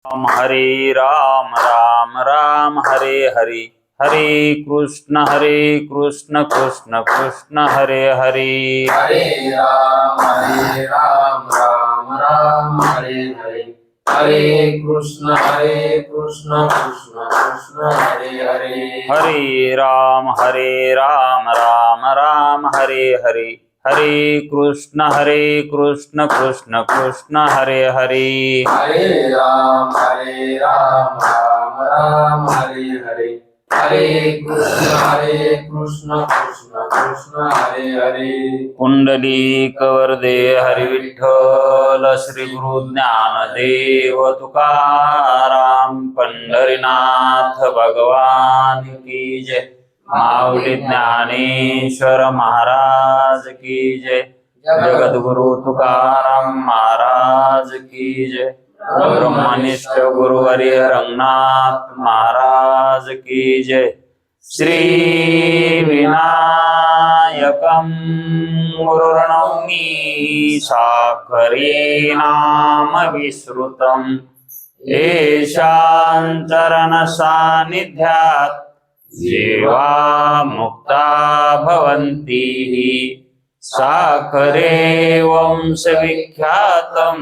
राम हरे राम राम राम हरे हरे हरे कृष्ण कृष्ण कृष्ण हरे हरे हरे राम राम राम हरे हरे हरे कृष्ण कृष्ण कृष्ण हरे हरे हरे राम राम राम हरे हरे हरे कृष्ण कृष्ण कृष्ण हरे हरे हरे राम राम राम हरे हरे हरे कृष्ण कृष्ण कृष्ण हरे हरे कुंडलीक वरदे हरि विठ्ठल श्री गुरु ज्ञानदेव तुकाराम पंढरीनाथ भगवान की जय माऊली ज्ञानेश्वर महाराज की जय जगद्गुरु तुकाराम महाराज की जय ब्रह्मनिष्ठ गुरुवर्य रंगनाथ महाराज की जय श्री विनायकं गुरुर्नौमि साखरे नाम विश्रुतम् येषां चरण सान्निध्यात् जीवा मुक्ता भवन्ति साखरे वंशविख्यातं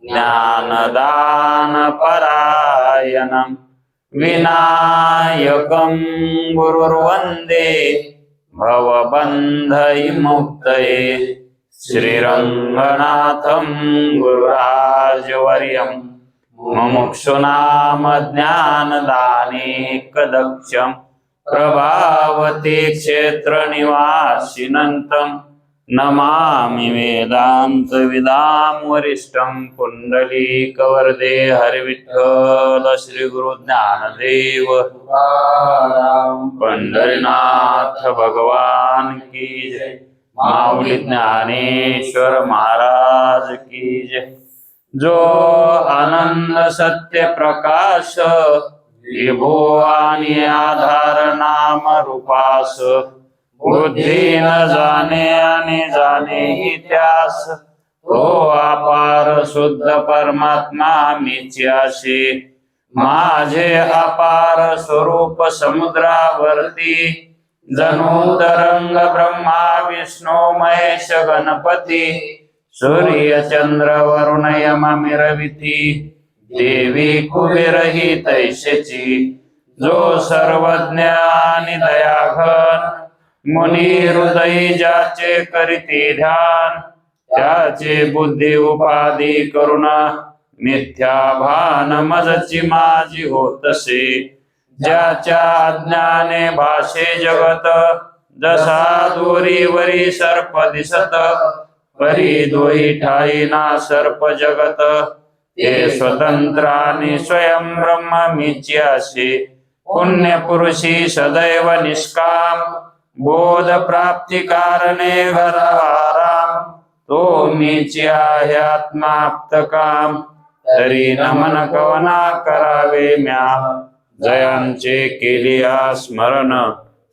ज्ञानदानपरायणम् विनायकं गुरुर्वन्दे भवबन्धविमुक्तये श्रीरङ्गनाथं गुरुराजवर्यं मुमुक्षूणां ज्ञानदानेकदक्षं प्रभावते क्षेत्रनिवासिनं नमामि वेदान्तविदां वरिष्ठं पुण्डलीकवरदे हरिविठ्ठल श्री गुरु ज्ञानदेव पंढरीनाथ भगवान की जय माऊली ज्ञानेश्वर महाराज की जय जो आनंद सत्य प्रकाश विभो आणि आधार नाम रूपास बुद्धी न जाणे आणि जाणे ही त्यास तो अपार शुद्ध परमात्मा मीच्याशी माझे अपार स्वरूप समुद्रावरती जणू तरंग ब्रह्मा विष्णू महेश गणपती सूर्य चंद्र वरुण यम मिरविती देवी कुबेर ही तैसेची जो सर्वज्ञ आणि दयाघन मुनी हृदयी ज्याचे करीती ध्यान त्याचे बुद्धी उपाधी करुणा मिथ्या भान मजची माझी होतसे ज्याच्या अज्ञाने भाषे जगत जसा दोरीवरी सर्प दिसत परी दोही ठाई ना सर्प जगत ते स्वतंत्र आणि स्वयं ब्रह्म मीच्याशी पुण्य पुरुषी सदैव निष्काम बोध प्राप्ती कारणे घराराम तो मीची आहे आत्माप्त काम तरी नमन कवना करावे म्या जयांचे केलिया स्मरण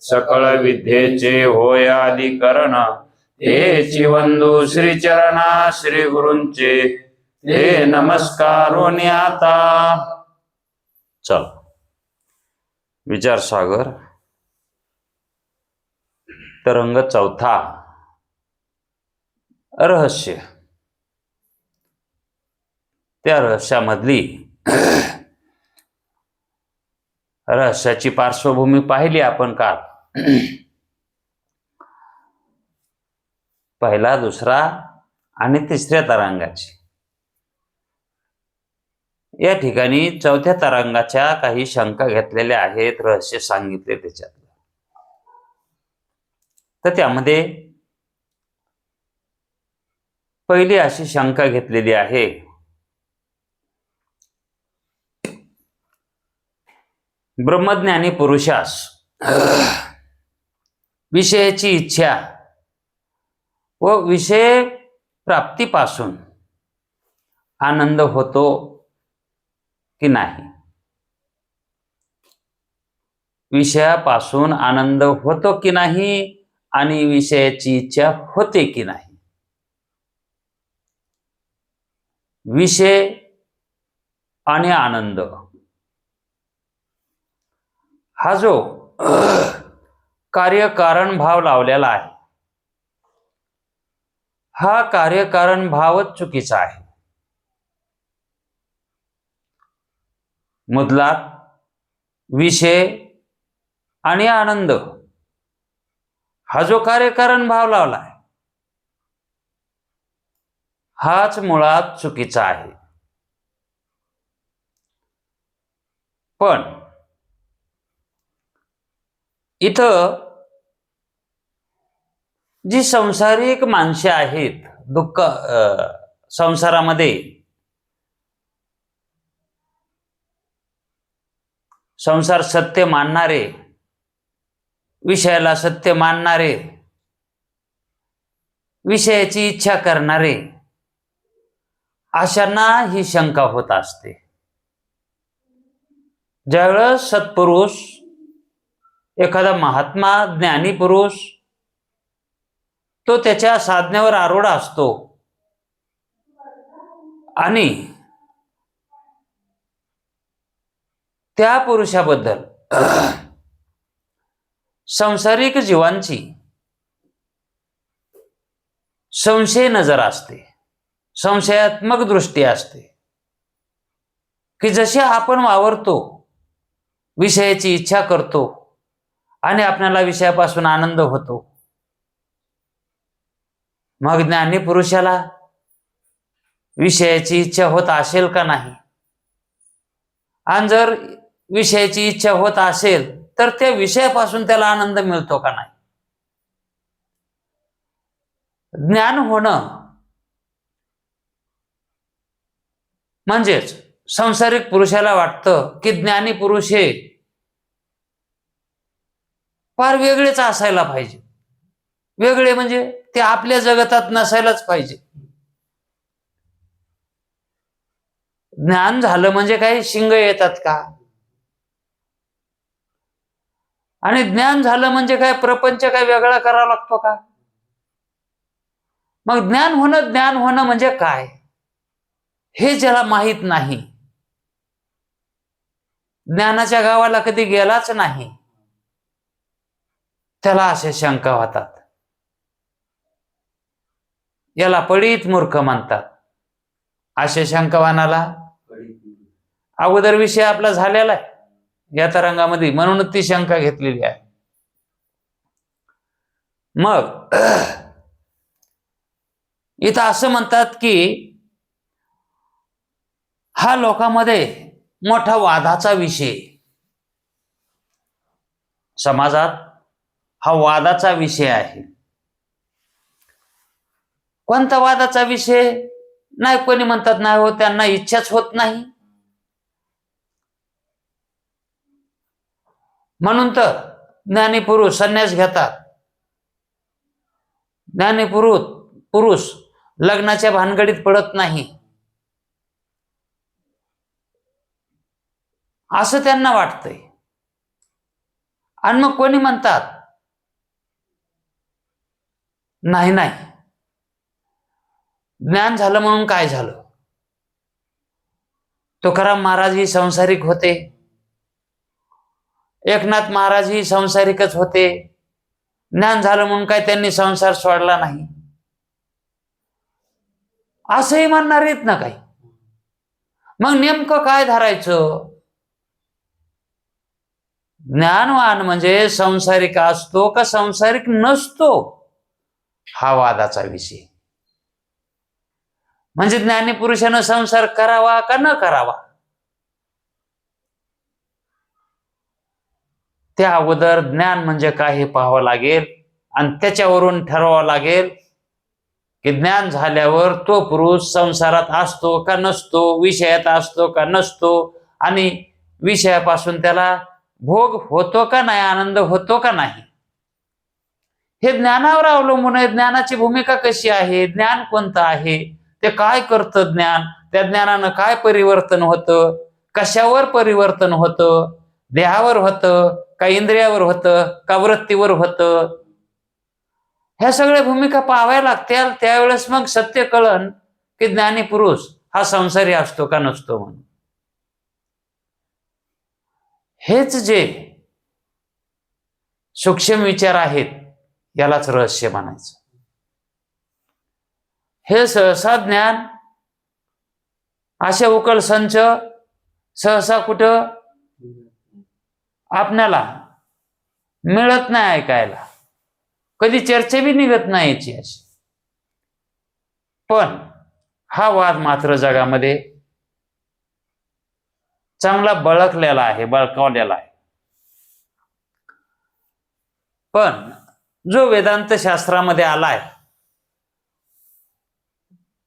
सकळ विद्येचे होय आदिकरण तेची वंदू श्री चरणा श्री गुरूंचे ते नमस्कारोनी आता चल विचार सागर तरंग चौथा रहस्य त्या रहस्यामधली रहस्याची पार्श्वभूमी पाहिली आपण काल पहिला दुसरा आणि तिसऱ्या तरंगाची या ठिकाणी चौथ्या तरंगाच्या काही शंका घेतलेल्या आहेत रहस्य सांगितले त्याच्यात तर त्यामध्ये पहिली अशी शंका घेतलेली आहे ब्रह्मज्ञानी पुरुषास विषयाची इच्छा व विषय प्राप्तीपासून आनंद होतो की नाही विषयापासून आनंद होतो की नाही आणि विषयाची इच्छा होते की नाही विषय आणि आनंद हा जो कार्यकारण भाव लावलेला आहे, हा कार्यकारण भावच चुकीचा आहे. मुद्लात विषय आणि आनंद हा जो कार्यकारण भाव लावलाय, हाच मुळात चुकीचा आहे. पण इथं जी संसारिक माणसे आहेत, दुःख संसारामध्ये संसार सत्य मानणारे, विषयाला सत्य मानणारे, विषयाची इच्छा करणारे, अशांना ही शंका होत असते. ज्यावेळेस सत्पुरुष, एखादा महात्मा ज्ञानी पुरुष, तो त्याच्या साधनेवर आरूढ असतो आणि त्या पुरुषाबद्दल संसारिक जीवांची संशय नजर असते, संशयात्मक दृष्टी असते, की जसे आपण वावरतो, विषयाची इच्छा करतो आणि आपल्याला विषयापासून आनंद होतो, मग ज्ञानी पुरुषाला विषयाची इच्छा होत असेल का नाही? आणि जर विषयाची इच्छा होत असेल तर त्या विषयापासून त्याला आनंद मिळतो का नाही? ज्ञान होणं म्हणजेच संसारिक पुरुषाला वाटतं की ज्ञानी पुरुष हे फार वेगळेच असायला पाहिजे. वेगळे म्हणजे ते आपल्या जगतात नसायलाच पाहिजे. ज्ञान झालं म्हणजे काही शिंग येतात का? आणि ज्ञान झालं म्हणजे काय प्रपंच काय वेगळा करावा लागतो का? मग ज्ञान होणं म्हणजे काय हे ज्याला माहित नाही, ज्ञानाच्या गावाला कधी गेलाच नाही, त्याला अशा शंका होतात. याला पडीत मूर्ख म्हणतात. अशा शंकावानाला अगोदर विषय आपला झालेला आहे या तरंगामध्ये, म्हणून ती शंका घेतलेली आहे. मग इथं असं म्हणतात की हा लोकांमध्ये मोठा वादाचा विषय, समाजात हा वादाचा विषय आहे. कोणता वादाचा विषय? नाही, कोणी म्हणतात नाही हो, त्यांना इच्छाच होत नाही, म्हणून तर ज्ञानी पुरुष संन्यास घेतात. ज्ञानी पुरुष लग्नाच्या भानगडीत पडत नाही, असं त्यांना वाटतंय. आणि मग कोणी म्हणतात नाही नाही, ज्ञान झालं म्हणून काय झालं? तुकाराम महाराज ही संसारिक होते, एकनाथ महाराज ही संसारिकच होते, ज्ञान झालं म्हणून काय त्यांनी संसार सोडला नाही, असंही म्हणणार आहेत ना काही. मग नेमकं काय धरायचं? ज्ञानवान म्हणजे संसारिक असतो का संसारिक नसतो, हा वादाचा विषय. म्हणजे ज्ञानी पुरुषानं संसार करावा का न करावा, त्या अगोदर ज्ञान म्हणजे काय हे पाहावं लागेल आणि त्याच्यावरून ठरवावं लागेल की ज्ञान झाल्यावर तो पुरुष संसारात असतो का नसतो, विषयात असतो का नसतो, आणि विषयापासून त्याला भोग होतो का नाही, आनंद होतो का नाही, हे ज्ञानावर अवलंबून आहे. ज्ञानाची भूमिका कशी आहे, ज्ञान कोणतं आहे, ते काय करतं ज्ञान, त्या ज्ञानानं काय परिवर्तन होतं, कशावर परिवर्तन होतं, देहावर होतं का इंद्रियावर होतं का वृत्तीवर होतं, ह्या सगळ्या भूमिका पाहाव्या लागतील. त्यावेळेस मग सत्य कळन की ज्ञानी पुरुष हा संसारी असतो का नसतो म्हणून. हेच जे सूक्ष्म विचार आहेत यालाच रहस्य म्हणायचं. हे सहसा ज्ञान असे उकल संच सहसा कुठं आपल्याला मिळत नाही ऐकायला, कधी चर्चा बी निघत नाही याची अशी. पण हा वाद मात्र जगामध्ये चांगला बळकलेला आहे, बळकावलेला आहे. पण जो वेदांत शास्त्रामध्ये आलाय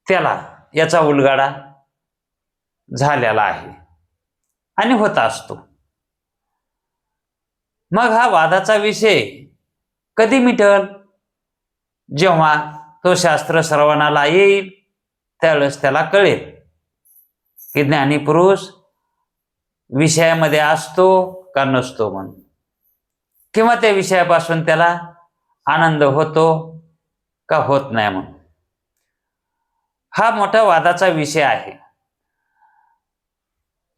त्याला याचा उलगडा झालेला आहे आणि होता असतो. मग हा वादाचा विषय कधी मिटल? जेव्हा तो शास्त्र श्रवणाला येईल त्यावेळेस त्याला कळेल की ज्ञानी पुरुष विषयामध्ये असतो का नसतो म्हणून, किंवा त्या विषयापासून त्याला आनंद होतो का होत नाही म्हणून. हा मोठा वादाचा विषय आहे.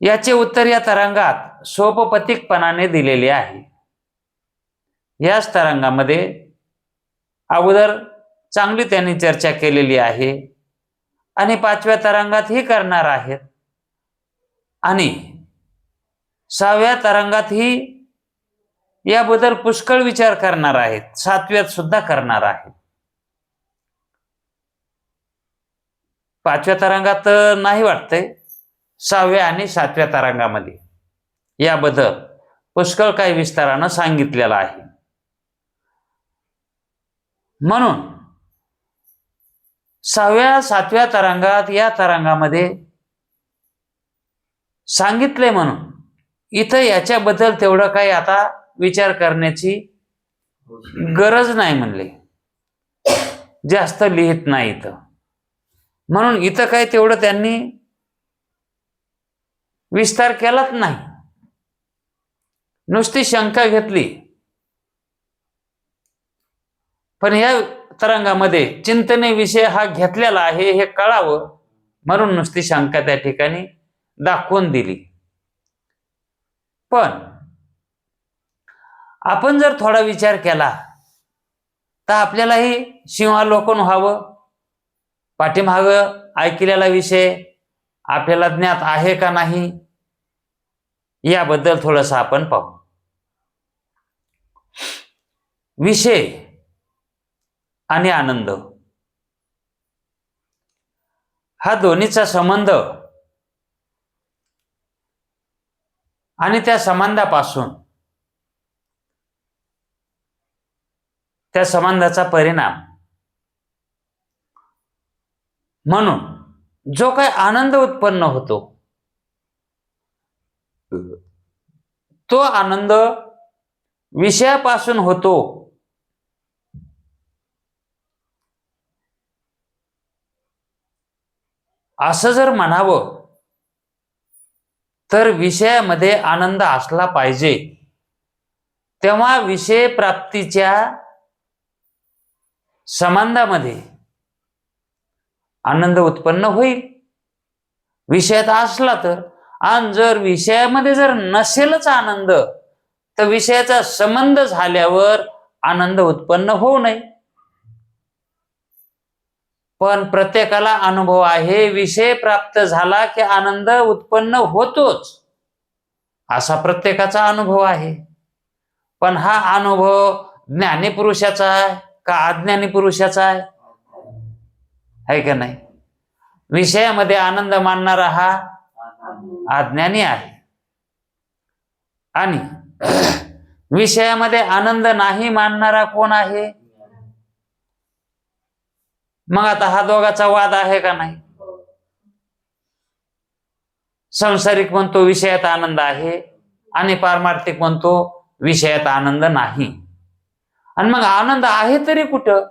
याचे उत्तर या तरंगात सोपपतिकपणाने दिलेले आहे. याच तरंगामध्ये अगोदर चांगली त्यांनी चर्चा केलेली आहे आणि 5व्या तरंगात ही करणार आहेत आणि 6व्या तरंगात ही याबद्दल पुष्कळ विचार करणार आहेत, 7व्यात सुद्धा करणार आहेत. 5व्या तरंगात नाही वाटतंय, 6व्या आणि 7व्या तरंगामध्ये याबद्दल पुष्कळ काही विस्तारानं सांगितलेलं आहे. म्हणून 6व्या 7व्या तरंगात या तरंगामध्ये सांगितले म्हणून इथं याच्याबद्दल तेवढं काही आता विचार करण्याची गरज नाही म्हणले, जास्त लिहित नाही इथं. म्हणून इथं काही तेवढं त्यांनी विस्तार केलाच नाही, नुसती शंका घेतली. पण या तरंगामध्ये चिंतने विषय हा घेतलेला आहे हे कळावं म्हणून नुसती शंका त्या ठिकाणी दाखवून दिली. पण आपण जर थोडा विचार केला तर आपल्यालाही सिंहावलोकन व्हावं. पाठीमाग ऐकलेला विषय आपल्याला ज्ञात आहे का नाही याबद्दल थोडंसं आपण पाहू. विषय आणि आनंद हा दोन्हीचा संबंध आणि त्या संबंधापासून त्या संबंधाचा परिणाम म्हणून जो काही आनंद उत्पन्न होतो तो आनंद विषयापासून होतो असं जर म्हणावं तर विषयामध्ये आनंद असला पाहिजे, तेव्हा विषय प्राप्तीच्या संबंधामध्ये आनंद उत्पन्न होईल विषयात असला तर. आणि जर विषयामध्ये जर नसेलच आनंद तर विषयाचा संबंध झाल्यावर आनंद उत्पन्न होऊ नये. पण प्रत्येकाला अनुभव आहे विषय प्राप्त झाला की आनंद उत्पन्न होतोच, असा प्रत्येकाचा अनुभव आहे. पण हा अनुभव ज्ञानी पुरुषाचा आहे का अज्ञानी पुरुषाचा आहे का नाही? विषयामध्ये आनंद मानणारा हा अज्ञानी आहे आणि विषयामध्ये आनंद नाही मानणारा कोण आहे? मग आता हा दोघाचा वाद आहे का नाही? सांसारिक म्हणतो विषयात आनंद आहे आणि पारमार्थिक म्हणतो विषयात आनंद नाही. आणि मग आनंद आहे तरी कुठं?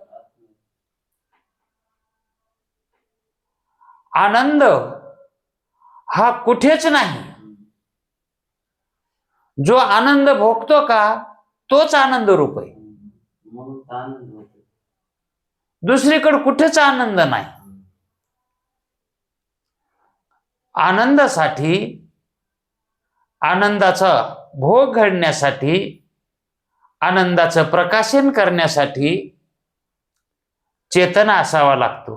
आनंद हा कुठेच नाही. जो आनंद भोगतो का तोच आनंद रूप आहे, दुसरीकडे कुठेच आनंद नाही. आनंदासाठी आनंदाचा भोग घडण्यासाठी, आनंदाचं प्रकाशन करण्यासाठी चेतना असावा लागतो.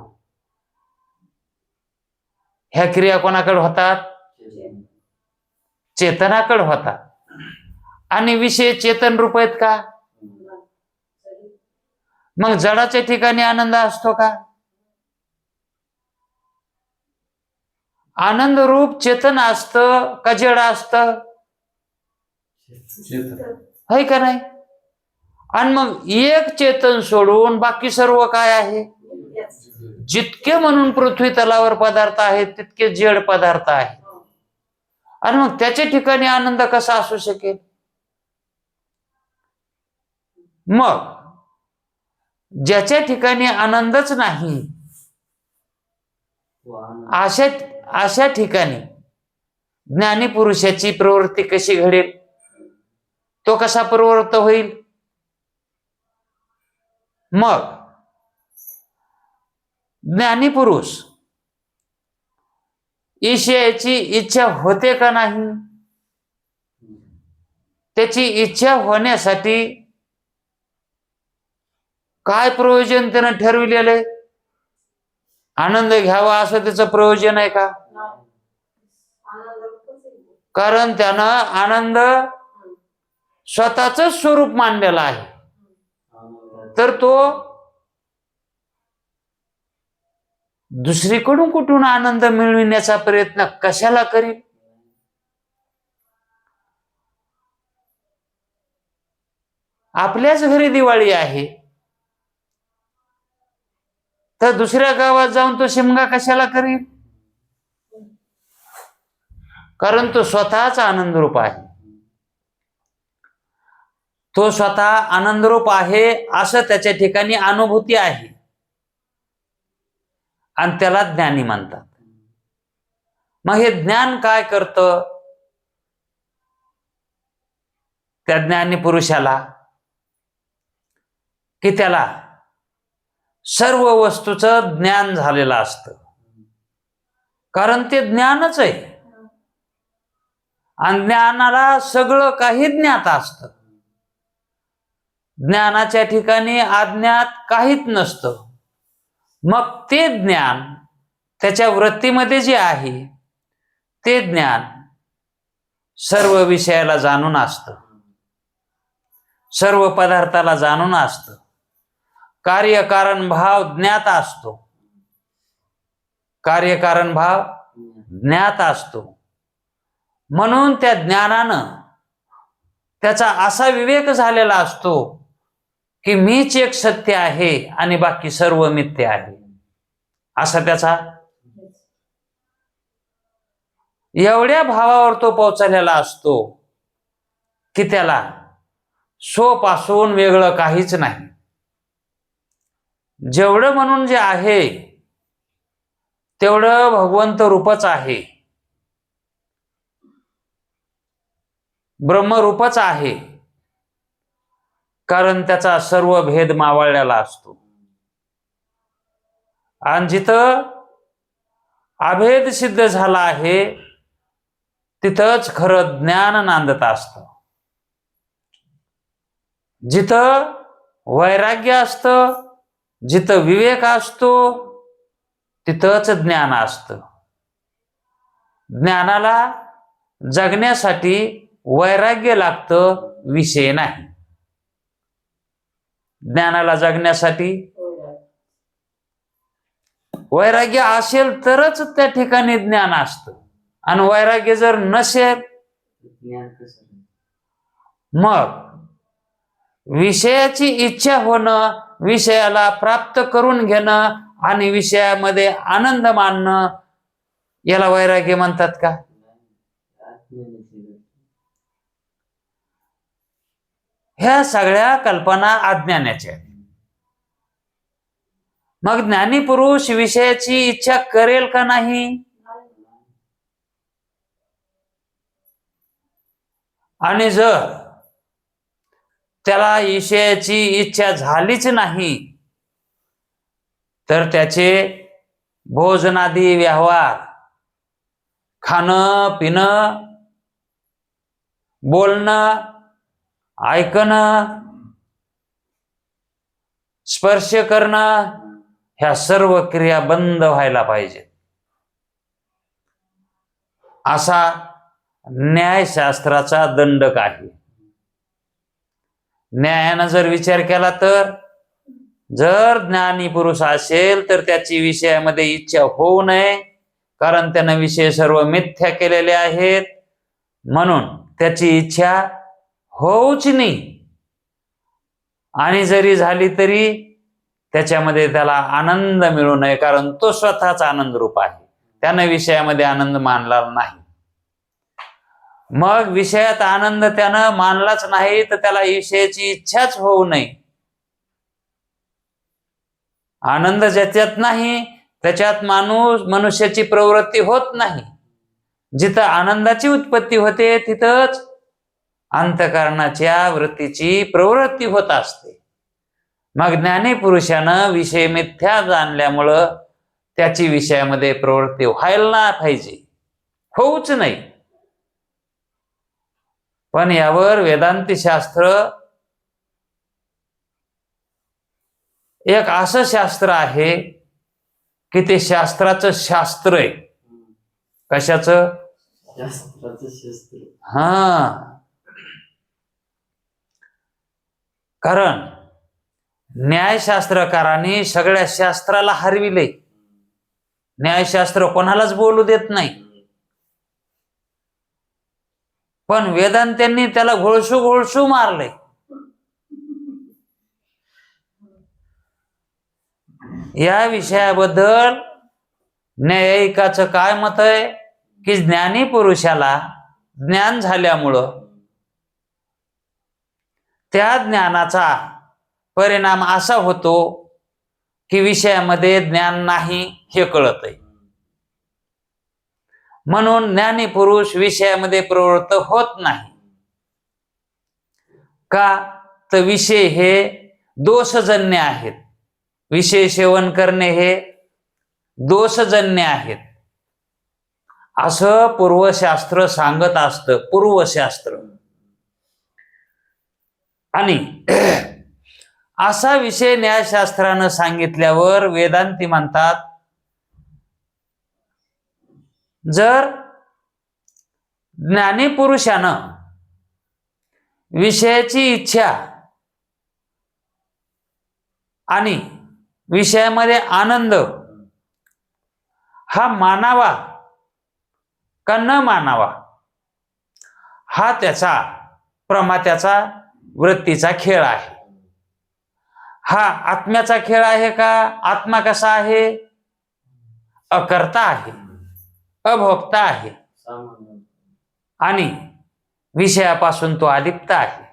ह्या क्रिया कोणाकडे होतात? चेतनाकडे होतात. आणि विषय चेतन रूप आहेत का? मग जडाच्या ठिकाणी आनंद असतो का? आनंद रूप चेतन असतं का जड असतं? है का नाही? आणि मग एक चेतन सोडून बाकी सर्व काय आहे? जितके म्हणून पृथ्वी तलावर पदार्थ आहेत तितके जड पदार्थ आहेत. आणि मग त्याच्या ठिकाणी आनंद कसा असू शकेल? मग ज्याच्या ठिकाणी आनंदच नाही अशा ठिकाणी ज्ञानी पुरुषाची प्रवृत्ती कशी घडेल? तो कसा प्रवृत्त होईल? मग ज्ञानी पुरुष ईश्वराची इच्छा होते का नाही? त्याची इच्छा होण्यासाठी काय प्रयोजन त्यानं ठरविलेलं आहे? आनंद घ्यावा असं त्याचं प्रयोजन आहे का? कारण त्यानं आनंद स्वतःच स्वरूप मानलेला आहे. तर तो दुसरीकडून कुठून आनंद मिळविण्याचा प्रयत्न कशाला करील? आपल्याच घरी दिवाळी आहे तर दुसऱ्या गावात जाऊन तो शिमगा कशाला करील? कारण तो स्वतःच आनंदरूप आहे. तो स्वतः आनंदरूप आहे असं त्याच्या ठिकाणी अनुभूती आहे आणि त्याला ज्ञानी म्हणतात. मग हे ज्ञान काय करतं? त्या ज्ञानी पुरुषाला की त्याला सर्व वस्तूचं ज्ञान झालेलं असतं. कारण ते ज्ञानच आहे आणि ज्ञानाला सगळं काही ज्ञात असतं. ज्ञानाच्या ठिकाणी अज्ञात काहीच नसतं. मग ते ज्ञान त्याच्या वृत्तीमध्ये जे आहे ते ज्ञान सर्व विषयाला जाणून असतं, सर्व पदार्थाला जाणून असतं. कार्यकारण भाव ज्ञात असतो. कार्यकारण भाव ज्ञात असतो. म्हणून त्या ज्ञानानं त्याचा असा विवेक झालेला असतो की मीच एक सत्य आहे आणि बाकी सर्व मिथ्य आहे. असा त्याचा एवढ्या भावावर तो पोहोचलेला असतो की त्याला स्वपासून वेगळं काहीच नाही. जेवढं म्हणून जे आहे तेवढं भगवंत रूपच आहे, ब्रह्मरूपच आहे. कारण त्याचा सर्व भेद मावळलेला असतो. आणि जिथं अभेद सिद्ध झाला आहे तिथंच खरं ज्ञान नांदत असतं. जिथं वैराग्य असतं, जिथं विवेक असतो तिथंच ज्ञान असतं. ज्ञानाला जगण्यासाठी वैराग्य लागतं, विषय नाही. ज्ञानाला जगण्यासाठी वैराग्य असेल तरच त्या ठिकाणी ज्ञान असतं. आणि वैराग्य जर नसेल मग विषयाची इच्छा होणं, विषयाला प्राप्त करून घेणं आणि विषयामध्ये आनंद मानणं याला वैराग्य म्हणतात का? ह्या सगळ्या कल्पना अज्ञानाच्या. मग ज्ञानी पुरुष विषयाची इच्छा करेल का नाही? आणि जर त्याला विषयाची इच्छा झालीच नाही तर त्याचे भोजनादी व्यवहार, खाणं पिणं बोलणं, ऐकणं, स्पर्श करणं, ह्या सर्व क्रिया बंद व्हायला पाहिजे. असा न्यायशास्त्राचा दंडक आहे. न्यायानं जर विचार केला तर, जर ज्ञानी पुरुष असेल तर त्याची विषयामध्ये इच्छा होऊ नये, कारण त्यानं विषय सर्व मिथ्या केलेले आहेत, म्हणून त्याची इच्छा होऊच नाही. आणि जरी झाली तरी त्याच्यामध्ये त्याला आनंद मिळू नये, कारण तो स्वतःच आनंद रूप आहे. त्यानं विषयामध्ये आनंद मानला नाही. मग विषयात आनंद त्यानं मानलाच नाही तर त्याला विषयाची इच्छाच होऊ नये. आनंद ज्याच्यात नाही त्याच्यात मनुष्याची प्रवृत्ती होत नाही. जिथं आनंदाची उत्पत्ती होते तिथंच अंतःकरणाच्या वृत्तीची प्रवृत्ती होत असते. मग ज्ञानी पुरुषानं विषय मिथ्या जाणल्यामुळं त्याची विषयामध्ये प्रवृत्ती व्हायला पाहिजे, होऊच नाही. पण यावर वेदांती शास्त्र एक असं शास्त्र आहे की ते शास्त्राचं शास्त्र आहे. कशाचं? शास्त्राचं शास्त्र. कारण न्यायशास्त्रकारांनी सगळ्या शास्त्राला हरविले. न्यायशास्त्र कोणालाच बोलू देत नाही, पण वेदांत्यांनी त्याला घोळसू घोळसू मारले. या विषयाबद्दल न्यायिकाचं काय मत आहे की ज्ञानी पुरुषाला ज्ञान झाल्यामुळं त्या ज्ञानाचा परिणाम असा होतो की विषयामध्ये ज्ञान नाही हे कळत आहे. म्हणून ज्ञानी पुरुष विषयामध्ये प्रवृत्त होत नाही. का तर विषय हे दोषजन्य आहेत. विषय सेवन करणे हे दोषजन्य आहेत असं पूर्वशास्त्र सांगत असतं. पूर्वशास्त्र आणि असा विषय न्यायशास्त्रानं सांगितल्यावर वेदांती म्हणतात, जर ज्ञानी पुरुषानं विषयाची इच्छा आणि विषयामध्ये आनंद हा मानावा का न मानावा, हा त्याचा प्रमात्याचा वृत्तीचा खेळ आहे. हा आत्म्याचा खेळ आहे का? आत्मा कसा आहे? अकर्ता आहे, अभोक्ता आहे आणि विषयापासून तो अलिप्त आहे.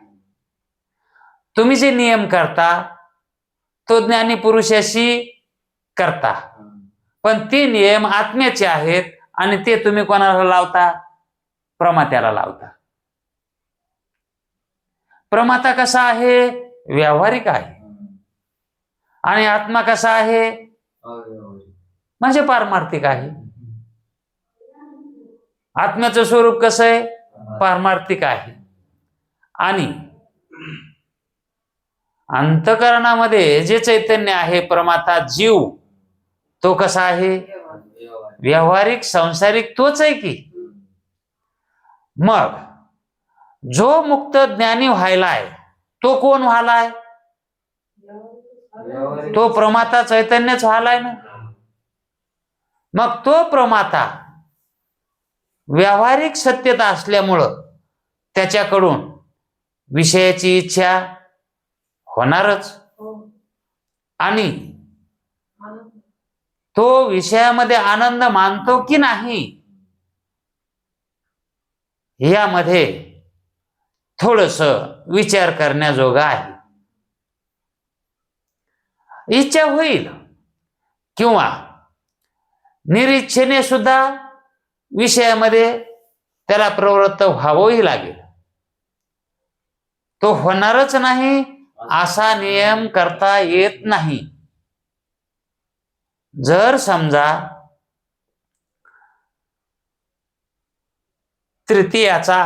तुम्ही जे नियम करता तो ज्ञानी पुरुषाशी करता, पण ते नियम आत्म्याचे आहेत आणि ते तुम्ही कोणाला लावता? प्रमात्याला लावता. प्रमाता कसा आहे? व्यावहारिक आहे. आणि आत्मा कसा आहे? म्हणजे पारमार्थिक आहे. आत्म्याचं स्वरूप कसं आहे? पारमार्थिक आहे. आणि अंतःकरणामध्ये जे चैतन्य आहे प्रमाता जीव, तो कसा आहे? व्यावहारिक सांसारिक तोच आहे की. मग जो मुक्त ज्ञानी व्हायलाय तो कोण व्हायलाय? तो प्रमाता चैतन्यच व्हायलाय ना. मग तो प्रमाता व्यावहारिक सत्यता असल्यामुळं त्याच्याकडून विषयाची इच्छा होणारच. आणि तो विषयामध्ये आनंद मानतो की नाही यामध्ये थोडस विचार करण्याजोगा आहे. इच्छा होईल किंवा निरीच्छेने सुद्धा विषयामध्ये त्याला प्रवृत्त व्हावंही लागेल. तो होणारच नाही असा नियम करता येत नाही. जर समजा तृतीयाचा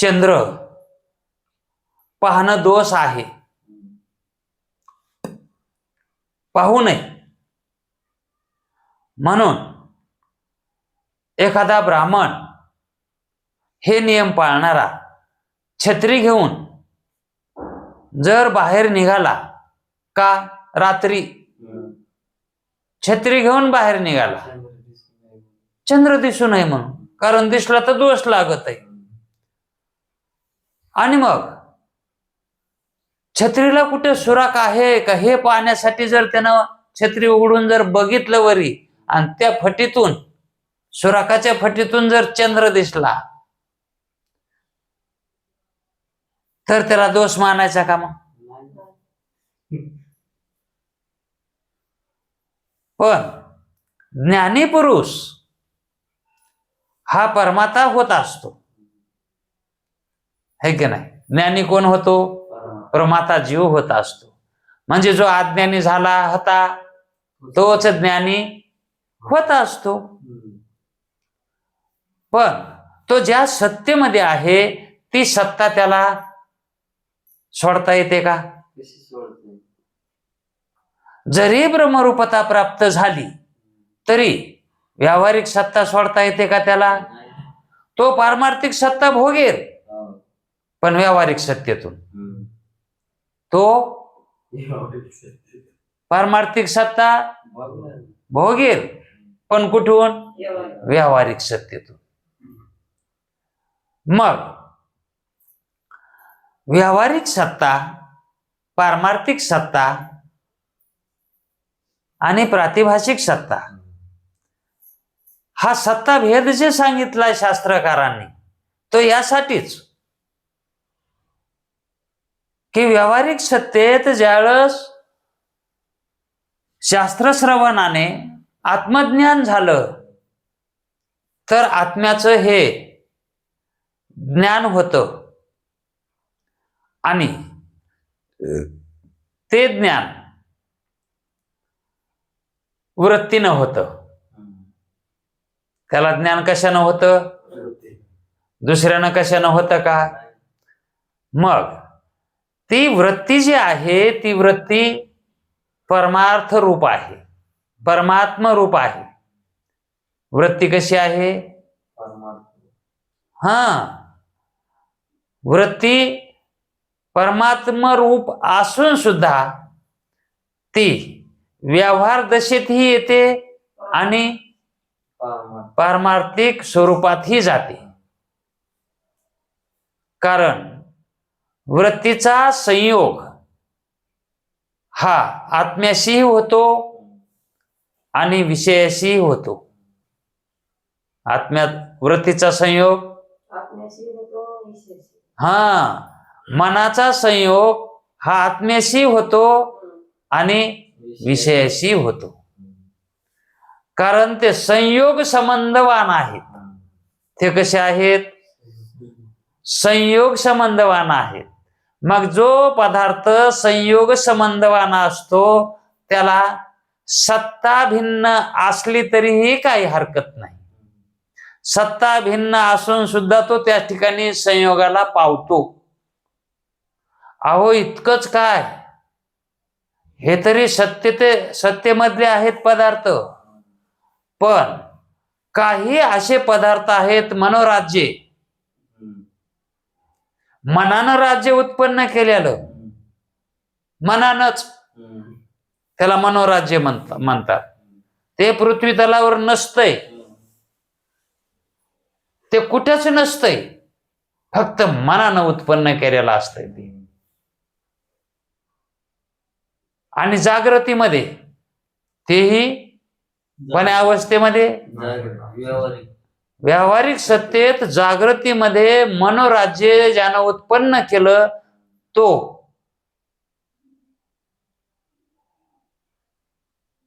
चंद्र पाहणं दोष आहे, पाहू नये. म्हणून एखादा ब्राह्मण हे नियम पाळणारा छत्री घेऊन जर बाहेर निघाला, का रात्री छत्री घेऊन बाहेर निघाला, चंद्र दिसू नये म्हणून, कारण दिसला तर दोष लागत आहे. आणि मग छत्रीला कुठे सुराख आहे का हे पाहण्यासाठी जर त्यानं छत्री उघडून जर बघितलं वरी आणि त्या फटीतून, सुराखाच्या फटीतून जर चंद्र दिसला तर त्याला दोष मानायचा का? मग पण ज्ञानी पुरुष हा परमात्मा होत असतो, है की नाही? ज्ञानी कोण होतो? परमात्मा जीव होत असतो. म्हणजे जो अज्ञानी झाला होता तोच ज्ञानी होत असतो. पण तो ज्या सत्तेमध्ये आहे ती सत्ता त्याला सोडता येते का? जरी ब्रह्मरूपता प्राप्त झाली तरी व्यावहारिक सत्ता सोडता येते का त्याला? तो पारमार्थिक सत्ता भोगेल, पण व्यावहारिक सत्तेतून. तो पारमार्थिक सत्ता भोगेल, पण कुठून? व्यावहारिक सत्तेतून. मग व्यावहारिक सत्ता, पारमार्थिक सत्ता आणि प्रातिभाषिक सत्ता हा सत्ता भेद जे सांगितलाय शास्त्रकारांनी तो यासाठीच की व्यावहारिक सत्तेत ज्यावेळेस शास्त्रश्रवणाने आत्मज्ञान झालं तर आत्म्याचं हे ज्ञान होतं आणि ते ज्ञान वृत्तीनं होतं. त्याला ज्ञान कशानं होतं? दुसऱ्यानं कशानं होतं का? मग ती वृत्ती जी आहे ती वृत्ती परमार्थ रूप आहे, परमात्म रूप आहे. वृत्ती कशी आहे? वृत्ती परमात्म रूप असून सुद्धा ती व्यवहार दशेतही येते आणि पारमार्थिक स्वरूपातही जाते. कारण वृत्तीचा संयोग हा आत्म्याशीही होतो आणि विषयाशीही होतो. आत्म्यात वृत्तीचा संयोग, मनाचा संयोग हा आत्म्याशी होतो आणि विषयाशी होतो. कारण ते संयोग संबंधवान आहेत. ते कसे आहेत? संयोग संबंधवान आहेत. मग जो पदार्थ संयोग संबंधवान असतो त्याला सत्ता भिन्न असली तरीही काही हरकत नाही. सत्ता भिन्न असून सुद्धा तो त्या ठिकाणी संयोगाला पावतो. अहो इतकंच काय, हे तरी सत्तेमधले आहेत पदार्थ, पण काही असे पदार्थ आहेत मनोराज्ये, मनानं राज्य उत्पन्न केलेलं, मनानच त्याला मनोराज्य म्हणतात. ते पृथ्वी तलावर नसतंय, ते कुठेच नसतंय, फक्त मनानं उत्पन्न केलेलं असतंय ते. आणि जागृतीमध्ये तेही पण अवस्थेमध्ये व्यावहारिक सत्तेत जागृतीमध्ये मनोराज्य ज्यानं उत्पन्न केलं तो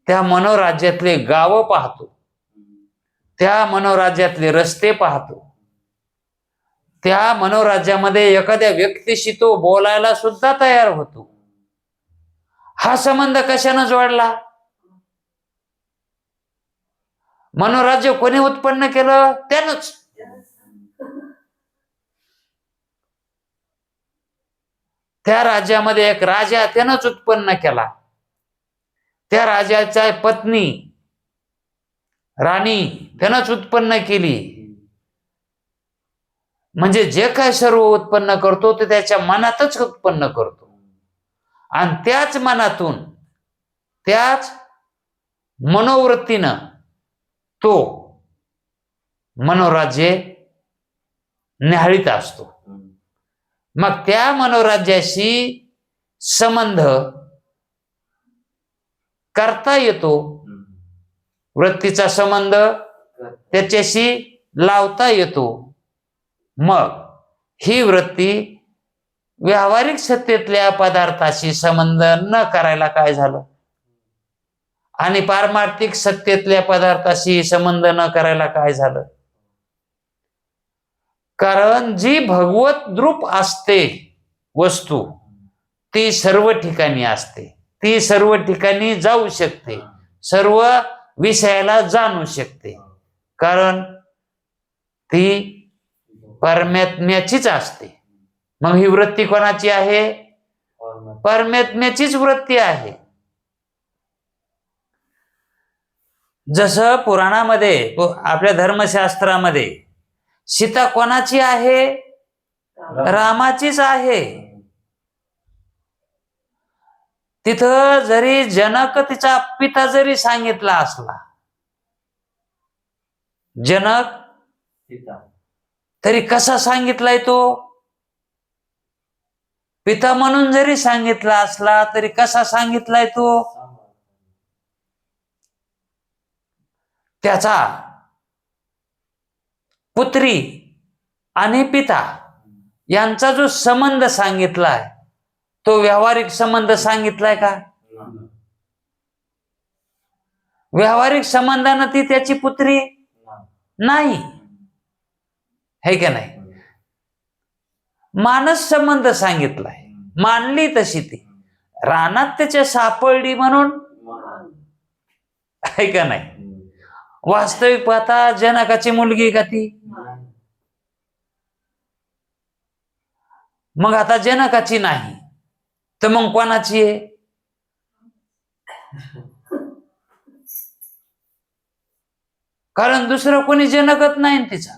त्या मनोराज्यातले गावं पाहतो, त्या मनोराज्यातले रस्ते पाहतो, त्या मनोराज्यामध्ये एखाद्या व्यक्तीशी तो बोलायला सुद्धा तयार होतो. हा संबंध कशानं जोडला? मनोराज्य कोणी उत्पन्न केलं? त्यानंच. त्या राज्यामध्ये एक राजा त्यानंच उत्पन्न केला. त्या राजाच्या पत्नी राणी त्यानंच उत्पन्न केली. म्हणजे जे काय सर्व उत्पन्न करतो ते त्याच्या मनातच उत्पन्न करतो. आणि त्याच मनातून त्याच मनोवृत्तीनं तो मनोराज्य न्याहाळीत असतो. मग त्या मनोराज्याशी संबंध करता येतो. वृत्तीचा संबंध त्याच्याशी लावता येतो. मग ही वृत्ती व्यावहारिक सत्तेतल्या पदार्थाशी संबंध न करायला काय झालं, आणि पारमार्थिक सत्तेतल्या पदार्थाशी संबंध न करायला काय झालं? कारण जी भगवत रूप असते वस्तू ती सर्व ठिकाणी असते, ती सर्व ठिकाणी जाऊ शकते, सर्व विषयाला जाणू शकते. कारण ती परमात्म्याचीच असते. मग ही वृत्ती कोणाची आहे? परमात्म्याचीच वृत्ती आहे. जसं पुराणामध्ये आपल्या धर्मशास्त्रामध्ये सीता कोणाची आहे? रामाचीच आहे. तिथं जरी जनक तिचा पिता जरी सांगितला असला, जनक तरी कसा सांगितलाय तो? पिता म्हणून जरी सांगितला असला तरी कसा सांगितलाय तो? त्याचा पुत्री आणि पिता यांचा जो संबंध सांगितलाय तो व्यावहारिक संबंध सांगितलाय का? व्यावहारिक संबंधानं ती त्याची पुत्री नाही, है का नाही? मानस संबंध सांगितलाय, मानली तशी ती. रानात त्याच्या सापडली म्हणून, है का नाही? वास्तविक पाहता जनकाची मुलगी का ती? मग आता जनकाची नाही तर मग कोणाची आहे? कारण दुसरं कोणी जनकत नाही तिचा.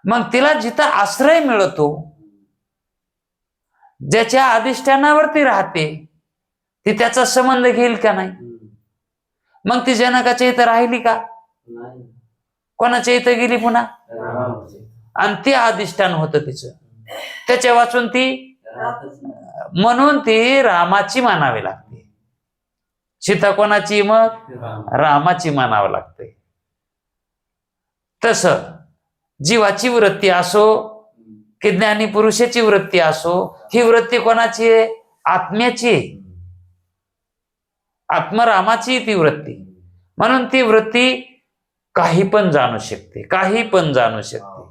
मग तिला जिथं आश्रय मिळतो, ज्याच्या अधिष्ठानावरती राहते, ती त्याचा संबंध घेईल का नाही? मग ती जनकाच्या इथं राहिली का? कोणाच्या इथं गेली पुन्हा? आणि ते अधिष्ठान होतं तिचं, त्याच्या वाचून ती, म्हणून ती रामाची मानावी लागते. सीता कोणाची? मग रामाची मानावं लागते. तस जीवाची वृत्ती असो की ज्ञानी पुरुषाची वृत्ती असो, ही वृत्ती कोणाची आहे? आत्म्याची. आत्मरामाची ती वृत्ती. म्हणून ती वृत्ती काही पण जाणू शकते, काही पण जाणू शकते.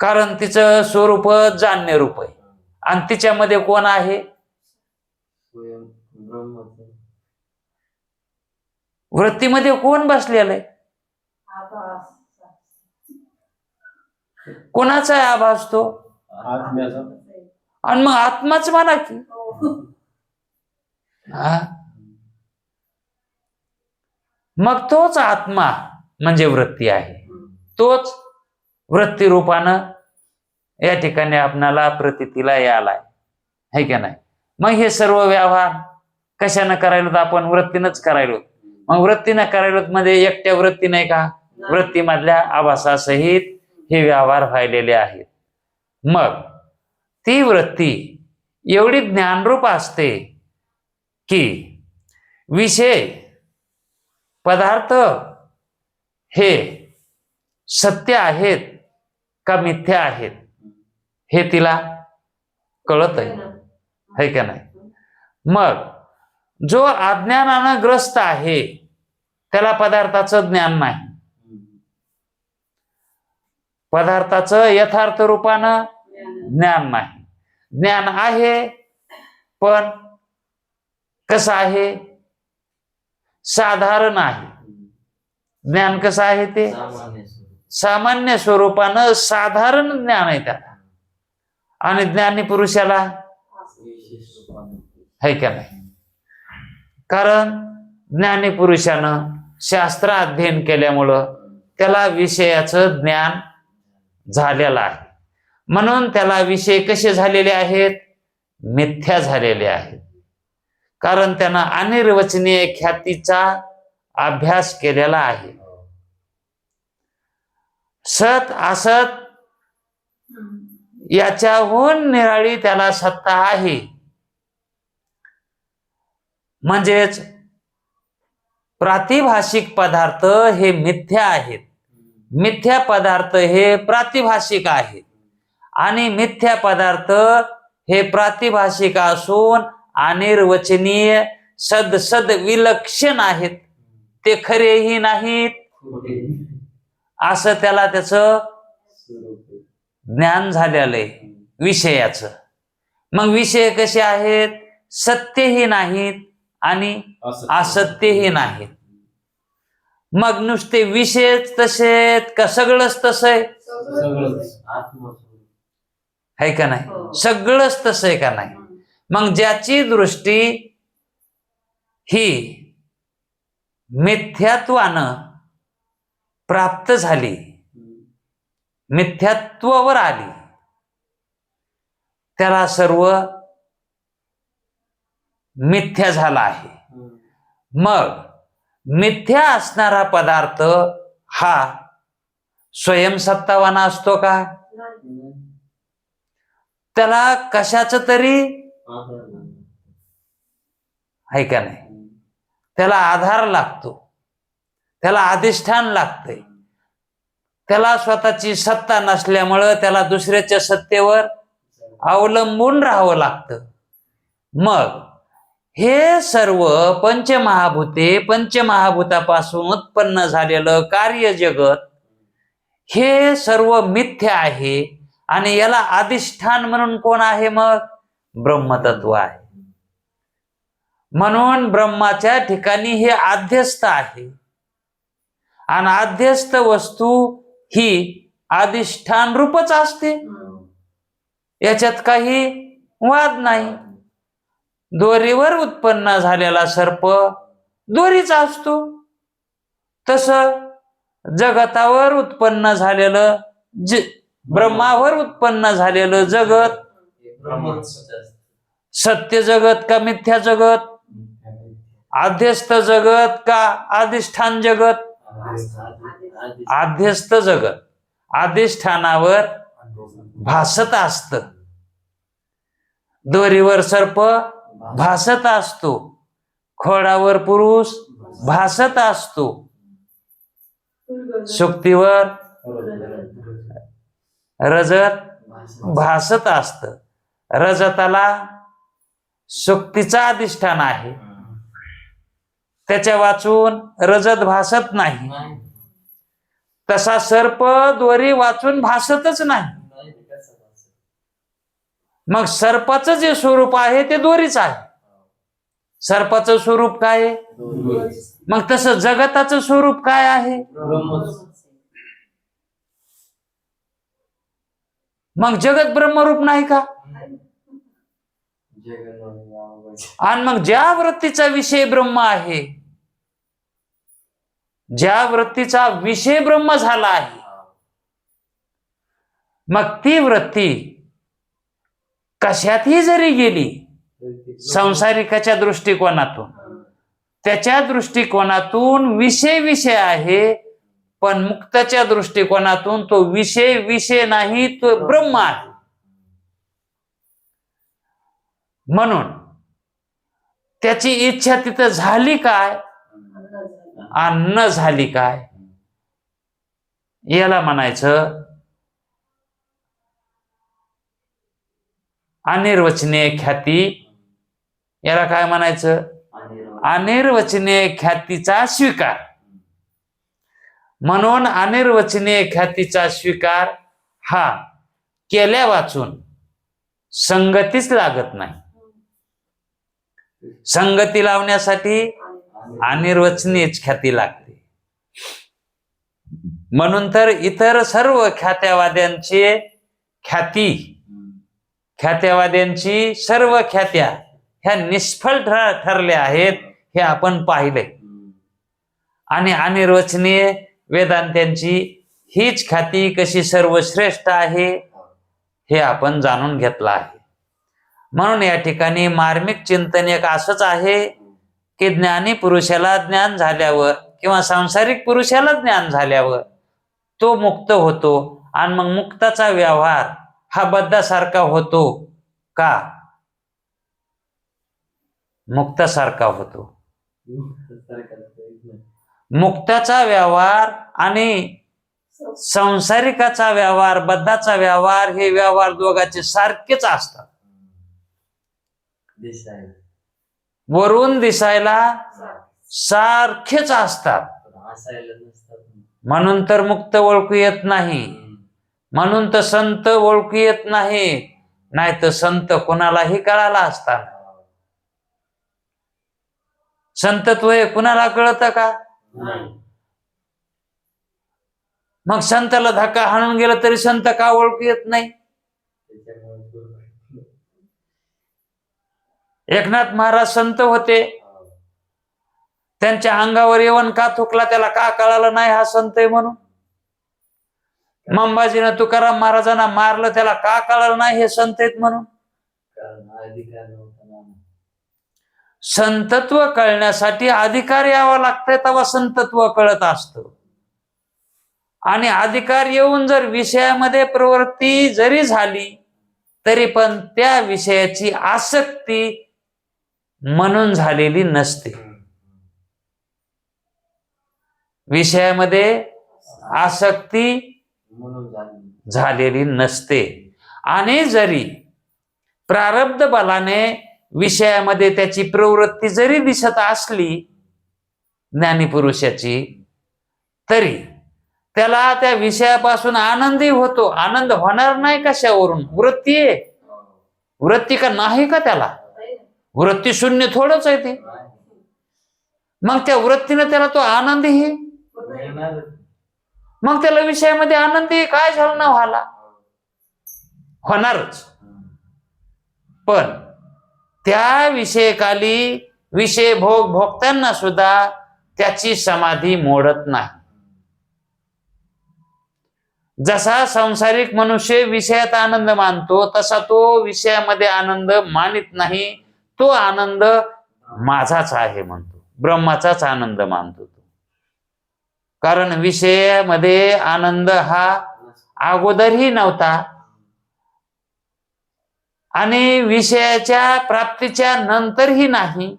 कारण तिचं स्वरूप जाण्य रूप आहे. आणि तिच्यामध्ये कोण आहे? वृत्तीमध्ये कोण बसलेलं आहे? कोणाचा आहे आभास तो? आणि मग आत्माच म्हणा की. मग तोच आत्मा म्हणजे वृत्ती आहे. तोच वृत्ती रूपानं या ठिकाणी आपणाला प्रतीतीला यालाय, है का नाही? मग हे सर्व व्यवहार कशानं करायलो? तर आपण वृत्तीनंच करायलो. मग वृत्तीनं करायलो मध्ये एकट्या वृत्ती नाही का? वृत्तीमधल्या आभासासहित हे व्यवहार व्हायलेले आहेत. मग ती वृत्ती एवढी ज्ञानरूप असते की विषय पदार्थ हे सत्य आहेत का मिथ्या आहेत हे तिला कळत आहे, है का नाही? मग जो अज्ञानानं ग्रस्त आहे त्याला पदार्थाचं ज्ञान नाही. पदार्थाचं यथार्थ रूपानं ज्ञान नाही. ज्ञान आहे पण कसं आहे? साधारण आहे. ज्ञान कसं आहे? ते सामान्य स्वरूपानं साधारण ज्ञान आहे त्याला. आणि ज्ञानी पुरुषाला विशेष रूपाने. है का नाही? कारण ज्ञानी पुरुषानं शास्त्र अध्ययन केल्यामुळं त्याला विषयाचं ज्ञान झालेलं आहे. म्हणून त्याला विषय कसे झालेले आहेत? मिथ्या झालेले आहेत. कारण त्यानं अनिर्वचनीय ख्यातीचा अभ्यास केलेला आहे. सत असत याच्याहून निराळी त्याला सत्ता आहे. म्हणजेच प्रातिभाषिक पदार्थ हे मिथ्या आहेत, मिथ्या पदार्थ हे प्रातिभाषिक आहेत, आणि मिथ्या पदार्थ हे प्रातिभाषिक असून अनिर्वचनीय सद विलक्षण आहेत, ते खरेही नाहीत असं त्याला त्याचं ज्ञान झालेलं आहे विषयाचं. मग विषय कसे आहेत? सत्यही नाहीत आणि असत्यही नाहीत. मग नुसते विषयच तसेत का सगळंच तसं आहे? आहे का नाही? सगळंच तसं आहे का नाही? मग ज्याची दृष्टी ही मिथ्यात्वानं प्राप्त झाली, मिथ्यात्वावर आली, त्याला सर्व मिथ्या झाला आहे. मग मिथ्या असणारा पदार्थ हा स्वयंसत्तावाना असतो का? त्याला कशाच तरी आहे का नाही? त्याला आधार लागतो, त्याला अधिष्ठान लागतंय. त्याला स्वतःची सत्ता नसल्यामुळं त्याला दुसऱ्याच्या सत्तेवर अवलंबून राहावं लागतं. मग हे सर्व पंचमहाभूते, पंचमहाभूतापासून उत्पन्न झालेलं कार्य जगत हे सर्व मिथ्या आहे. आणि याला अधिष्ठान म्हणून कोण आहे? मग ब्रह्मतत्व आहे. म्हणून ब्रह्माच्या ठिकाणी हे आध्यस्थ आहे, आणि आध्यस्थ वस्तू ही अधिष्ठान रूपच असते, याच्यात काही वाद नाही. दोरीवर उत्पन्न झालेला सर्प दोरीच असतो, तसं जगतावर उत्पन्न झालेलं ब्रह्मावर उत्पन्न झालेलं जगत सत्य जगत का मिथ्या जगत? आध्यस्थ जगत का अधिष्ठान जगत? आध्यस्थ जगत अधिष्ठानावर भासत असत. दोरीवर सर्प भासत असतो, खोडावर पुरुष भासत असतो, सुक्तीवर रजत भासत असत. रजताला सुक्तीचा अधिष्ठान आहे, त्याच्या वाचून रजत भासत नाही. तसा सर्प दोरी वाचून भासतच नाही. मग सर्पाचं जे स्वरूप आहे ते दोरीच आहे. सर्पाचं स्वरूप काय आहे? मग तसं जगताचं स्वरूप काय आहे? मग जगत ब्रह्मरूप नाही का? आणि मग ज्या वृत्तीचा विषय ब्रह्म आहे, ज्या वृत्तीचा विषय ब्रह्म झाला आहे, मग ती वृत्ती कशातही जरी गेली, संसारिकाच्या दृष्टिकोनातून, त्याच्या दृष्टिकोनातून विषय विषय आहे, पण मुक्ताच्या दृष्टिकोनातून तो विषय विषय नाही, तो ब्रह्म आहे. म्हणून त्याची इच्छा तिथं झाली काय आणि न झाली काय, याला म्हणायचं अनिर्वचनीय ख्याती. याला काय म्हणायचं? अनिर्वचनीय ख्यातीचा स्वीकार. म्हणून अनिर्वचनीय ख्यातीचा स्वीकार हा केल्या वाचून संगतीच लागत नाही. संगती लावण्यासाठी अनिर्वचनीय ख्याती लागते. म्हणून तर इतर सर्व ख्यात्यावाद्यांची ख्याती ख्यात्यावाद्यांची सर्व ख्यात्या ह्या निष्फळ ठरल्या आहेत हे आपण पाहिले. आणि अनिर्वचनीय वेदांत्यांची हीच ख्याती कशी सर्वश्रेष्ठ आहे हे आपण जाणून घेतलं आहे. म्हणून या ठिकाणी मार्मिक चिंतन एक असंच आहे की ज्ञानी पुरुषाला ज्ञान झाल्यावर किंवा सांसारिक पुरुषाला ज्ञान झाल्यावर तो मुक्त होतो. आणि मग मुक्ताचा व्यवहार हा बद्धासारखा होतो का? मुक्तासारखा होतो. मुक्ताचा व्यवहार आणि संसारिकाचा व्यवहार, बद्धाचा व्यवहार हे व्यवहार दोघांचे सारखेच असतात. वरून दिसायला सारखेच असतात. म्हणून तर मुक्त ओळखू येत नाही, म्हणून तर संत ओळखू येत नाही. नाही तर संत कुणालाही कळाला असता. संतत्व हे कुणाला कळतं का? मग संताला धक्का हाणून गेला तरी संत का ओळखू येत नाही? एकनाथ महाराज संत होते, त्यांच्या अंगावर येऊन का थुकला त्याला का कळालं नाही हा संत आहे म्हणून? मंबाजीनं तुकाराम महाराजांना मारलं त्याला का कळालं नाही हे संत आहेत म्हणून? संतत्व कळण्यासाठी अधिकार यावा लागतंय तेव्हा संतत्व कळत असतं. आणि अधिकार येऊन जर विषयामध्ये प्रवृत्ती जरी झाली तरी पण त्या विषयाची आसक्ती म्हणून झालेली नसते. विषयामध्ये आसक्ती झालेली नसते. आणि जरी प्रारब्ध बलाने विषयामध्ये त्याची प्रवृत्ती जरी दिसत असली ज्ञानी पुरुषाची, तरी त्याला त्या विषयापासून आनंदही होतो. आनंद होणार नाही कशावरून? वृत्ती आहे. वृत्ती का नाही का त्याला? वृत्ती शून्य थोडंच आहे ते. मग त्या वृत्तीने त्याला तो आनंदही, मग त्याला विषयामध्ये आनंदही काय झालं ना व्हायला? होणारच. पण त्या विषयकाली विषय भोगताना सुद्धा त्याची समाधी मोडत नाही. जसा सांसारिक मनुष्य विषयात आनंद मानतो तसा तो विषयामध्ये आनंद मानित नाही. तो आनंद माझाच आहे म्हणतो, ब्रह्माचाच आनंद मानतो तो. कारण विषयामध्ये आनंद हा अगोदरही नव्हता आणि विषयाच्या प्राप्तीच्या नंतरही नाही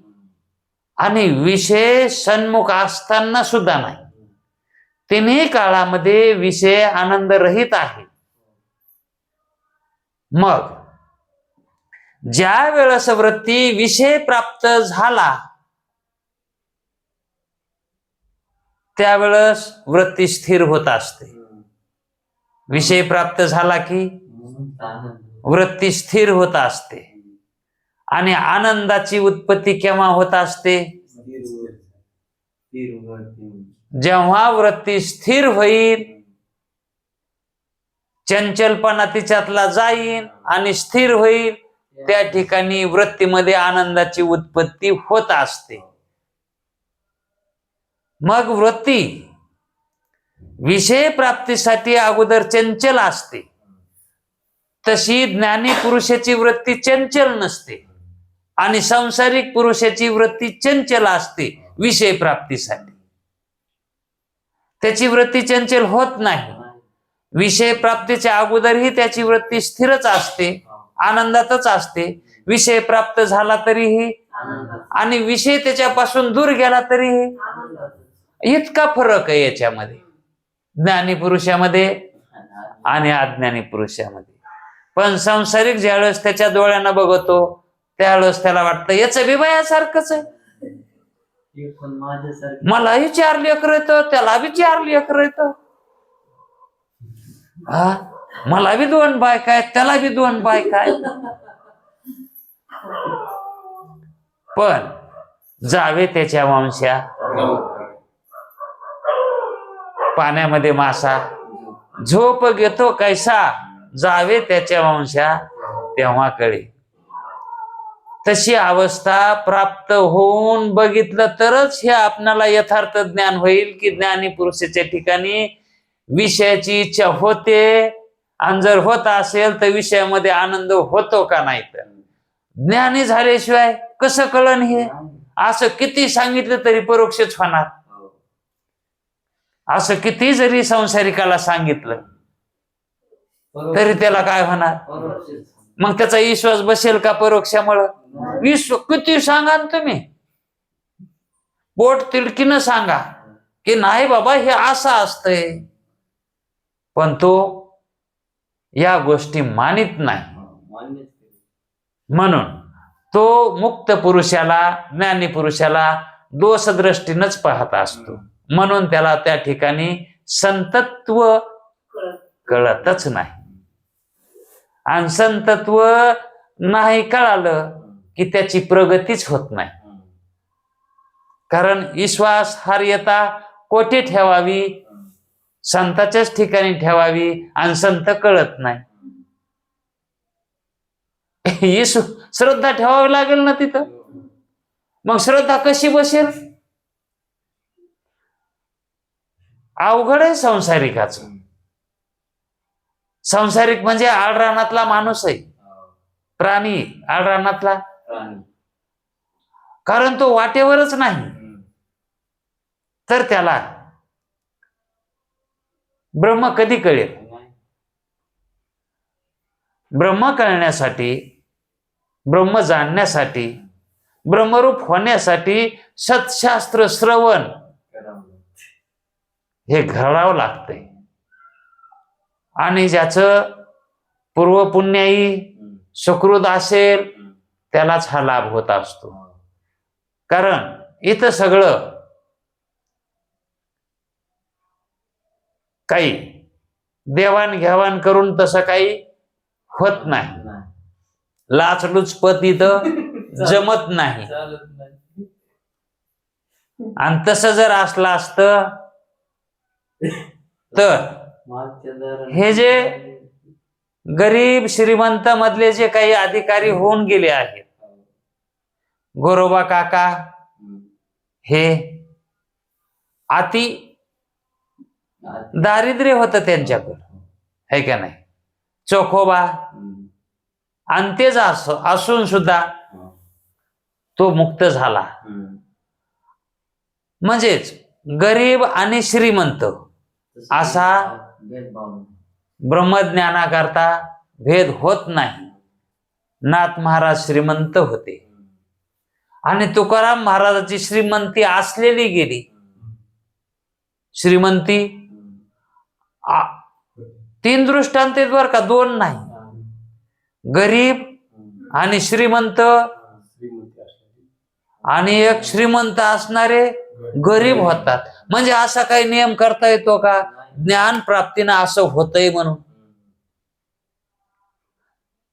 आणि विषय सन्मुख असताना सुद्धा नाही. तिन्ही काळामध्ये विषय आनंद रहित आहे. मग ज्या वेळेस वृत्ती विषय प्राप्त झाला त्यावेळेस वृत्ती स्थिर होत असते. विषय प्राप्त झाला की वृत्ती स्थिर होत असते. आणि आनंदाची उत्पत्ती केव्हा होत असते? जेव्हा वृत्ती स्थिर होईल, चंचलपणा तिच्यातला जाईल आणि स्थिर होईल, त्या ठिकाणी वृत्तीमध्ये आनंदाची उत्पत्ती होत असते. मग वृत्ती विषय प्राप्तीसाठी अगोदर चंचल असते, तशी ज्ञानी पुरुषाची वृत्ती चंचल नसते आणि सांसारिक पुरुषाची वृत्ती चंचल असते विषय प्राप्तीसाठी. त्याची वृत्ती चंचल होत नाही. विषय प्राप्तीच्या अगोदरही त्याची वृत्ती स्थिरच असते, आनंदातच असते. विषय प्राप्त झाला तरीही आणि विषय त्याच्यापासून दूर गेला तरीही. इतका फरक आहे याच्यामध्ये ज्ञानी पुरुषामध्ये आणि अज्ञानी पुरुषामध्ये. पण सांसारिक ज्यावेळेस त्याच्या डोळ्यानं बघतो त्यावेळेस त्याला वाटतं याचं बिबायासारखंच आहे. मलाही 4 लेकरं येतं, त्याला बी 4 लेकरं येतं. हा, मला बी 2 बायका आहेत, त्याला बी 2 बायका आहेत. पण जावे त्याच्या वंशा पाण्यामध्ये मासा, झोप घेतो कैसा जावे त्याच्या वंशा तेव्हा कळे. तशी अवस्था प्राप्त होऊन बघितलं तरच हे आपणाला यथार्थ ज्ञान होईल की ज्ञानी पुरुषाच्या ठिकाणी विषयाची इच्छा होते, आणि जर होत असेल तर विषयामध्ये आनंद होतो का नाही. तर ज्ञानी झाल्याशिवाय कसं कळण हे. असं किती सांगितलं तरी परोक्षच होणार. असं किती जरी संसारिकाला सांगितलं तरी त्याला काय होणार. मग त्याचा विश्वास बसेल का परोक्षामुळं. किती सांगा ना तुम्ही, पोट तिडकीनं सांगा की नाही बाबा हे असं असतंय, पण तो या गोष्टी मानित नाही. म्हणून तो मुक्त पुरुषाला, ज्ञानी पुरुषाला दोषदृष्टीनंच पाहत असतो. म्हणून त्याला त्या ठिकाणी संतत्व कळतच नाही. आणि संतत्व नाही कळालं की त्याची प्रगतीच होत नाही. कारण विश्वास हार्यता कोठे ठेवावी, संताच्याच ठिकाणी ठेवावी, आणि संत कळत नाही. श्रद्धा ठेवावी लागेल ना तिथं. मग श्रद्धा कशी बसेल. अवघड आहे संसारिकाचं. संसारिक म्हणजे आळरानातला माणूस आहे, प्राणी आळरानातला. कारण तो वाटेवरच नाही, तर त्याला ब्रह्म कधी कळेल. ब्रह्म कळण्यासाठी, ब्रह्म जाणण्यासाठी, ब्रह्मरूप होण्यासाठी सत्शास्त्र श्रवण हे घडावं लागतंय. आणि ज्याचं पूर्वपुण्याई सुकृत असेल त्यालाच हा लाभ होत असतो. कारण इथं सगळं काही देवाणघेवाण करून तसं काही होत नाही. लाचलुचपत इथं जमत नाही. आणि तसं जर असलं असतं तर हे जे गरीब श्रीमंत मधले जे काही अधिकारी होऊन गेले आहेत, गोरोबा काका, हे अति दारिद्र्य होतं त्यांच्याकडं, है का नाही. चोखोबा, आणि तेच असून सुद्धा तो मुक्त झाला. म्हणजेच गरीब आणि श्रीमंत असा ब्रह्मज्ञानाकरता भेद होत नाही. नाथ महाराज श्रीमंत होते आणि तुकाराम महाराजाची श्रीमंती असलेली गेली. श्रीमंती 3 दृष्टांत आहेत बरं का, 2 नाही. गरीब आणि श्रीमंत, आणि एक श्रीमंत असणारे गरीब होतात. म्हणजे असा काही नियम करता येतो का ज्ञान प्राप्तीनं असं होतंय म्हणून.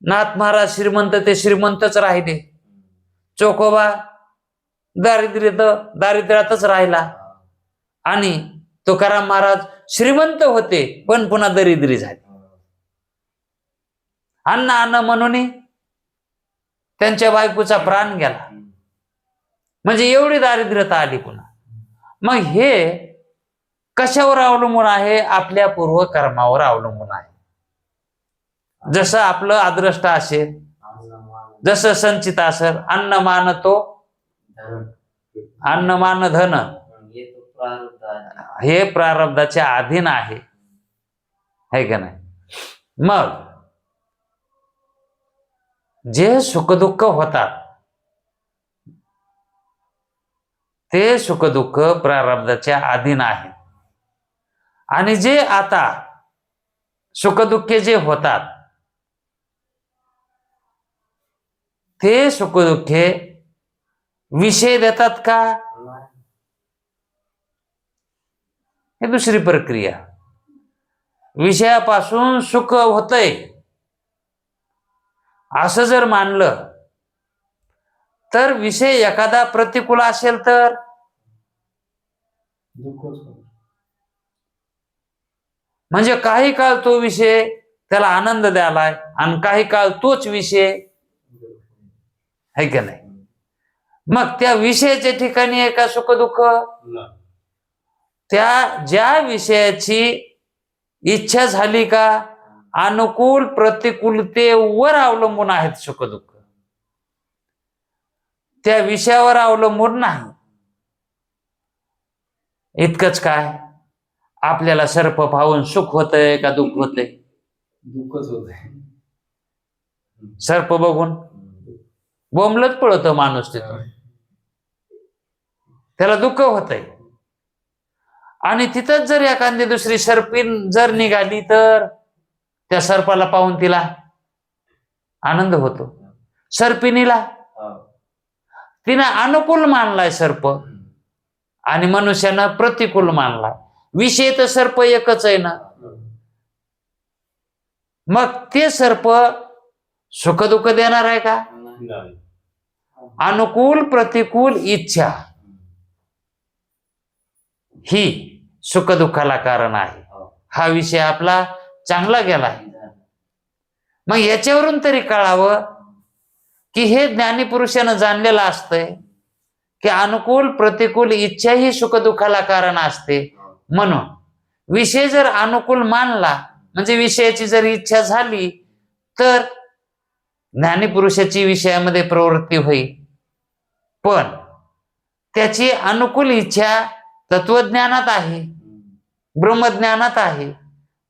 नाथ महाराज श्रीमंत ते श्रीमंतच राहिले. चोखोबा दारिद्र्यातच राहिला. आणि तुकाराम महाराज श्रीमंत होते पण पुन्हा दरिद्री झाले. अन्न म्हणून त्यांच्या बायकोचा प्राण गेला. म्हणजे एवढी दारिद्र्यता आली पुन्हा. मग हे कशावर अवलंबून आहे. आपल्या पूर्वकर्मावर अवलंबून आहे. जसं आपलं अदृष्ट असेल, जसं संचित असेल, अन्नमान धन हे प्रारब्धाच्या अधीन आहे का नाही. मग जे सुखदुःख होतात ते सुखदुःख प्रारब्धाच्या अधीन आहे. आणि जे आता सुखदुःखे जे होतात ते सुखदुःखे विषय देतात का, हे दुसरी प्रक्रिया. विषयापासून सुख होतंय असं जर मानलं तर विषय एखादा प्रतिकूल असेल तर म्हणजे काही काळ तो विषय त्याला आनंद द्यालाय आणि काही काळ तोच विषय आहे का नाही. मग त्या विषयाच्या ठिकाणी आहे का सुख दुःख. त्या ज्या विषयाची इच्छा झाली का अनुकूल प्रतिकूलतेवर अवलंबून आहेत सुख दुःख, त्या विषयावर अवलंबून नाही. इतकंच काय, आपल्याला सर्प पाहून सुख होतंय का दुःख होतंय. दुःखच होत आहे. सर्प बघून बोंबलत पळतो माणूस तिथून, त्याला दुःख होतंय. आणि तिथंच जर एखादी दुसरी सर्पीन जर निघाली तर त्या सर्पाला पाहून तिला आनंद होतो. सर्पिणीला तिनं अनुकूल मानलाय सर्प आणि मनुष्यानं प्रतिकूल मानलाय. विषय तर सर्प एकच आहे ना. मग ते सर्प सुख दुःख देणार आहे का. अनुकूल प्रतिकूल इच्छा ही सुख दुःखाला कारण आहे. हा विषय आपला चांगला गेलाय. मग याच्यावरून तरी कळावं की हे ज्ञानी पुरुषानं जाणलेलं असतंय की अनुकूल प्रतिकूल इच्छा ही सुख दुःखाला कारण असते. म्हणून विषय जर अनुकूल मानला म्हणजे विषयाची जर इच्छा झाली तर ज्ञानी पुरुषाची विषयामध्ये प्रवृत्ती होईल. पण त्याची अनुकूल इच्छा तत्वज्ञानात आहे, ब्रह्मज्ञानात आहे,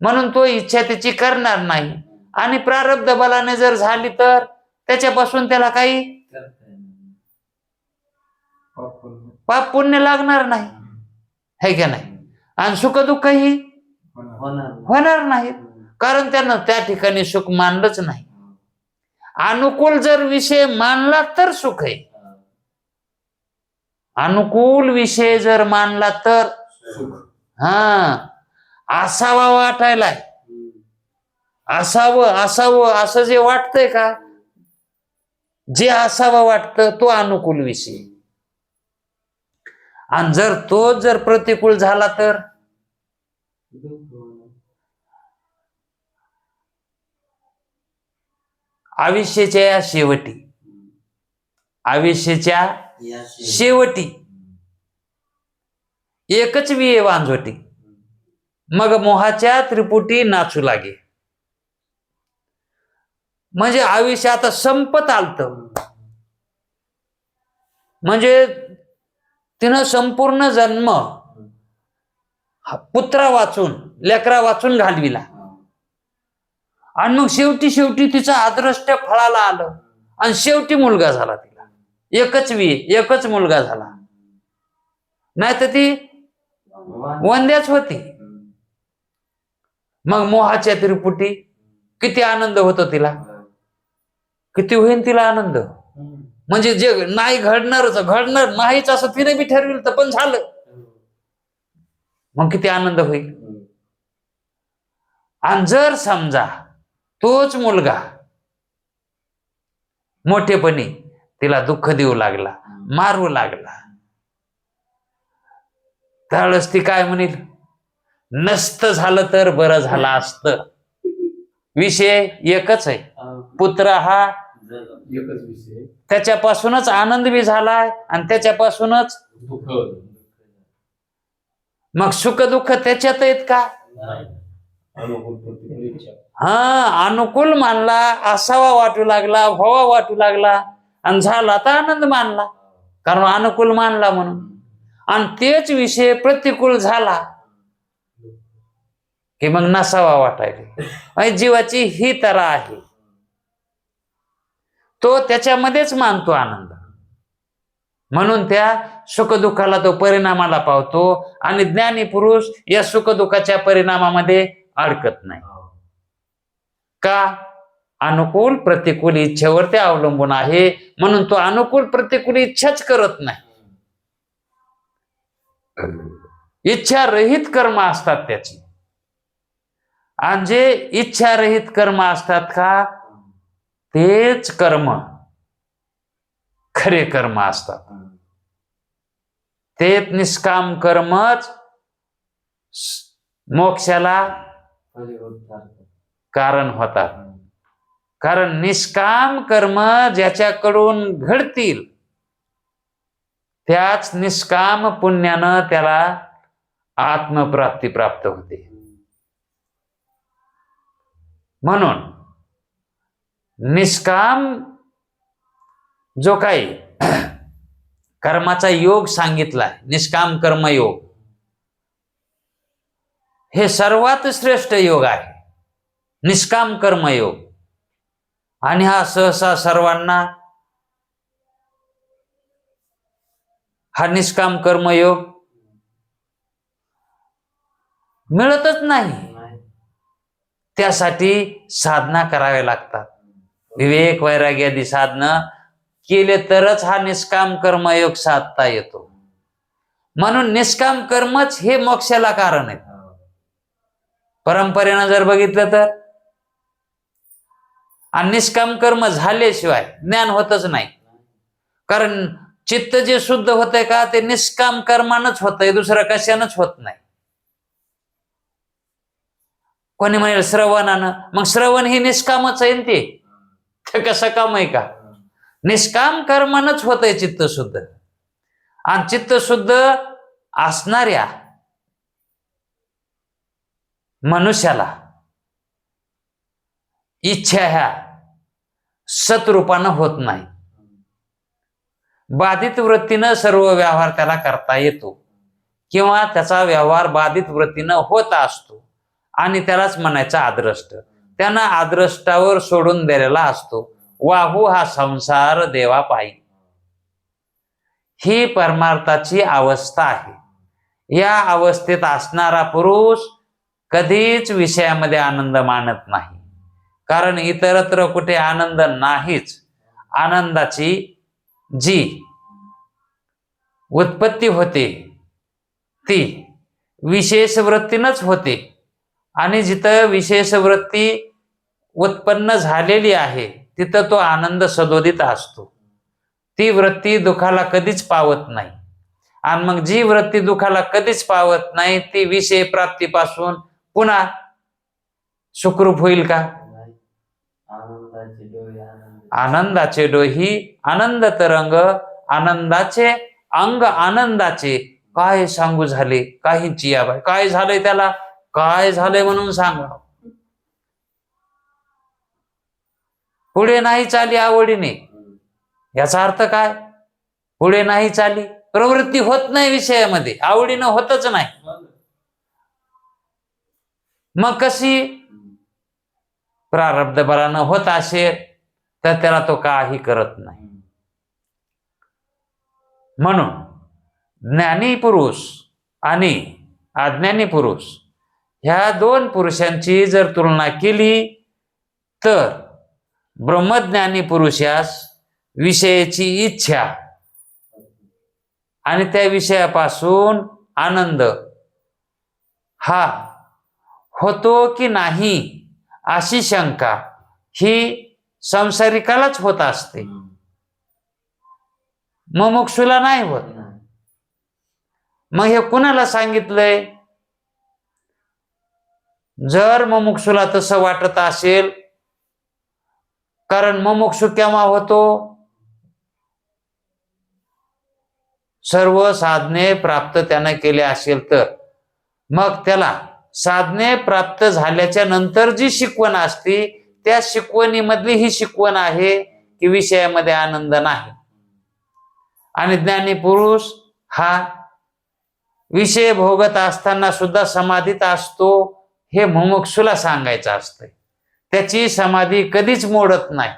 म्हणून तो इच्छा त्याची करणार नाही. आणि प्रारब्ध बलाने जर झाली तर त्याच्यापासून त्याला काही पाप पुण्य लागणार नाही, है का नाही. आणि सुख दुःखही होणार नाहीत, कारण त्यानं त्या ठिकाणी सुख मानलंच नाही. अनुकूल जर विषय मानला तर सुख आहे. अनुकूल विषय जर मानला तर असावा वाटायलाय, असावं असावं असं जे वाटतंय का, जे असावं वाटतं तो अनुकूल विषय. आणि जर तो जर प्रतिकूल झाला तर आयुष्याच्या शेवटी, आयुष्याच्या शेवटी एकच विये वांझोटी, मग मोहाच्या त्रिपुटी नाचू लागे. म्हणजे आयुष्य आता संपत आलत, म्हणजे तिनं संपूर्ण जन्म पुत्रा वाचून लेकरा वाचून घालविला आणि मग शेवटी शेवटी तिचं अदृष्ट फळाला आलं आणि शेवटी मुलगा झाला तिला. एकच मुलगा झाला, नाही तर ती वंद्याच होती. मग मोहाच्या त्रिपुटी किती आनंद होतो तिला, किती होईन तिला आनंद. म्हणजे जे नाही घडणार नाहीच असं तिने बी ठरविलं तर पण झालं, मग किती आनंद होईल. आणि जर समजा तोच मुलगा मोठेपणी तिला दुःख देऊ लागला, मारू लागला, त्यावेळेस ती काय म्हणेल, नसतं झालं तर बरं झालं असतं. विषय एकच आहे, पुत्र हा एकच विषय, त्याच्यापासूनच आनंद बी झालाय आणि त्याच्यापासूनच दुःख. मग सुख दुःख त्याच्यात आहेत का. अनुकूल प्रतिकूल इच्छा. अनुकूल मानला, असावा वाटू लागला, व्हावा वाटू लागला आणि झाला तर आनंद मानला, कारण अनुकूल मानला म्हणून. आणि तेच विषय प्रतिकूल झाला की मग नसावा वाटायला. जीवाची ही तरा आहे, तो त्याच्यामध्येच मानतो आनंद. म्हणून त्या सुखदुःखाला तो परिणामाला पावतो आणि ज्ञानी पुरुष या सुखदुःखाच्या परिणामामध्ये अडकत नाही. का, अनुकूल प्रतिकूल इच्छेवर ते अवलंबून आहे, म्हणून तो अनुकूल प्रतिकूल इच्छाच करत नाही. इच्छा रहित कर्म असतात त्याची. आणि जे इच्छा रहित कर्म असतात का, तेच कर्म खरे कर्म असतात. ते निष्काम कर्मच मोक्षाला कारण होतात. कारण निष्काम कर्म ज्याच्याकडून घडतील त्याच निष्काम पुण्यानं त्याला आत्मप्राप्ती प्राप्त होते. म्हणून निष्काम जो काही कर्माचा योग सांगितलाय, निष्काम कर्मयोग, हे सर्वात श्रेष्ठ योग आहे, निष्काम कर्मयोग. आणि हा सहसा सर्वांना हा निष्काम कर्मयोग मिळतच नाही. त्यासाठी साधना कराव्या लागतात. विवेक वैराग्यादी साधना केले तरच हा निष्काम कर्मयोग साधता येतो. म्हणून निष्काम कर्मच हे मोक्षाला कारण आहे. परंपरेनं जर बघितलं तर, आणि निष्काम कर्म झाल्याशिवाय ज्ञान होतच नाही. कारण चित्त जे शुद्ध होतंय का ते निष्काम कर्मानच होतंय, दुसरं कशानच होत नाही. कोणी म्हणेल श्रवणानं, मग श्रवण ही निष्कामच आहे ते कसं काम आहे का? निष्काम कर्मानच होतंय चित्त शुद्ध. आणि चित्त शुद्ध असणाऱ्या मनुष्याला इच्छा ह्या सतरूपानं होत नाही. बाधित वृत्तीनं सर्व व्यवहार त्याला करता येतो, किंवा त्याचा व्यवहार बाधित वृत्तीनं होत असतो. आणि त्यालाच म्हणायचं आद्रष्ट. त्यानं आद्रष्टावर सोडून दिलेला असतो. वाहू हा संसार देवा पायी. ही परमार्थाची अवस्था आहे. या अवस्थेत असणारा पुरुष कधीच विषयामध्ये आनंद मानत नाही. कारण इतरत्र कुठे आनंद नाहीच. आनंदाची जी उत्पत्ती होते ती विशेष वृत्तीनंच होते. आणि जिथं विशेष वृत्ती उत्पन्न झालेली आहे तिथं तो आनंद सदोदित असतो. ती वृत्ती दुःखाला कधीच पावत नाही. आणि मग जी वृत्ती दुःखाला कधीच पावत नाही ती विषय प्राप्तीपासून पुन्हा सुखरूप होईल का? आनंदाचे डोही आनंद तरंग, आनंदाचे अंग आनंदाचे काय सांगू झाले काहींची याबाई. काय झालंय त्याला, काय झालंय म्हणून सांगा. पुढे नाही चाली आवडीने, याचा अर्थ काय? पुढे नाही चाली, प्रवृत्ती होत नाही विषयामध्ये, आवडीनं होतच नाही. मग कशी प्रारब्ध बलानं होत असेल तर त्याला तो काही करत नाही. म्हणून ज्ञानी पुरुष आणि अज्ञानी पुरुष ह्या दोन पुरुषांची जर तुलना केली तर ब्रह्मज्ञानी पुरुषास विषयाची इच्छा आणि त्या विषयापासून आनंद हा होतो की नाही अशी शंका ही संसारिकालाच होत असते, मुमुक्षुला नाही होत. मग हे कुणाला सांगितलंय? जर मुमुक्षुला तसं वाटत असेल, कारण मुमुक्षु केव्हा होतो? सर्व साधने प्राप्त त्याने केले असेल तर. मग त्याला साधने प्राप्त झाल्याच्या नंतर जी शिकवण असते त्या शिकवणीमधली ही शिकवण आहे की विषयामध्ये आनंद नाही. आणि ज्ञानी पुरुष हा विषय भोगत असताना सुद्धा समाधीत असतो हे मुमुक्षुला सांगायचं असतंय. त्याची समाधी कधीच मोडत नाही,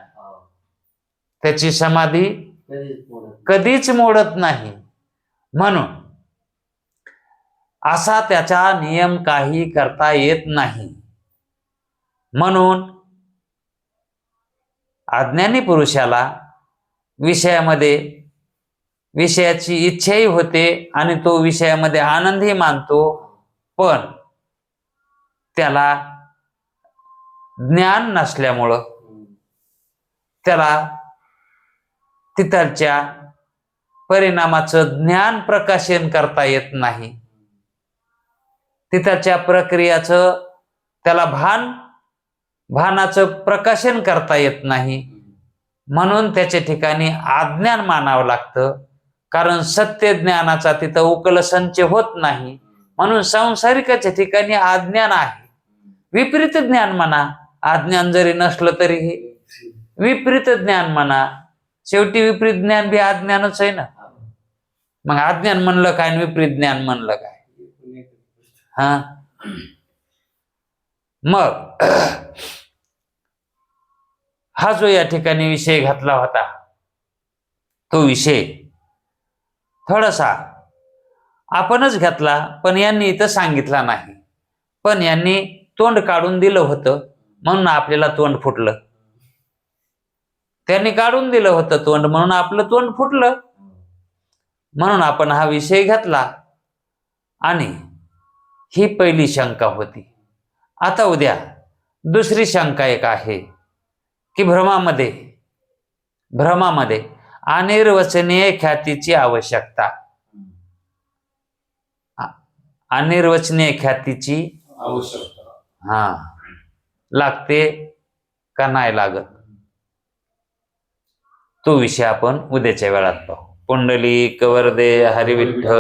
त्याची समाधी कधीच मोडत नाही. म्हणून असा त्याचा नियम काही करता येत नाही. म्हणून अज्ञानी पुरुषाला विषयामध्ये विषयाची इच्छाही होते आणि तो विषयामध्ये आनंदही मानतो, पण त्याला ज्ञान नसल्यामुळं त्याला तिथलच्या परिणामाचं ज्ञान प्रकाशन करता येत नाही. तिथलच्या प्रक्रियाचं त्याला भान भानाचं प्रकाशन करता येत नाही, म्हणून त्याच्या ठिकाणी अज्ञान मानावं लागतं. कारण सत्य ज्ञानाचा तिथं उकलसंच होत नाही, म्हणून संसारिकाच्या ठिकाणी अज्ञान आहे. विपरीत ज्ञान म्हणा, अज्ञान जरी नसलं तरीही विपरीत ज्ञान म्हणा, शेवटी विपरीत ज्ञान बी अज्ञानच आहे ना. मग अज्ञान म्हणलं काय आणि विपरीत ज्ञान म्हणलं काय? हा, मग हा जो या ठिकाणी विषय घातला होता, तो विषय थोडासा आपणच घातला, पण यांनी इथं सांगितला नाही. पण यांनी तोंड काढून दिलं होतं, म्हणून आपल्याला तोंड फुटलं. त्यांनी काढून दिलं होतं तोंड, म्हणून आपलं तोंड फुटलं. म्हणून आपण हा विषय घातला. आणि ही पहिली शंका होती. आता उद्या दुसरी शंका एक आहे की भ्रमामध्ये अनिर्वचनीय ख्यातीची आवश्यकता, अनिर्वचनीय ख्यातीची आवश्यकता लागते का नाही लागत, तो विषय आपण उद्याच्या वेळात पाहू. पुंडलिक वरदे हरी विठ्ठल.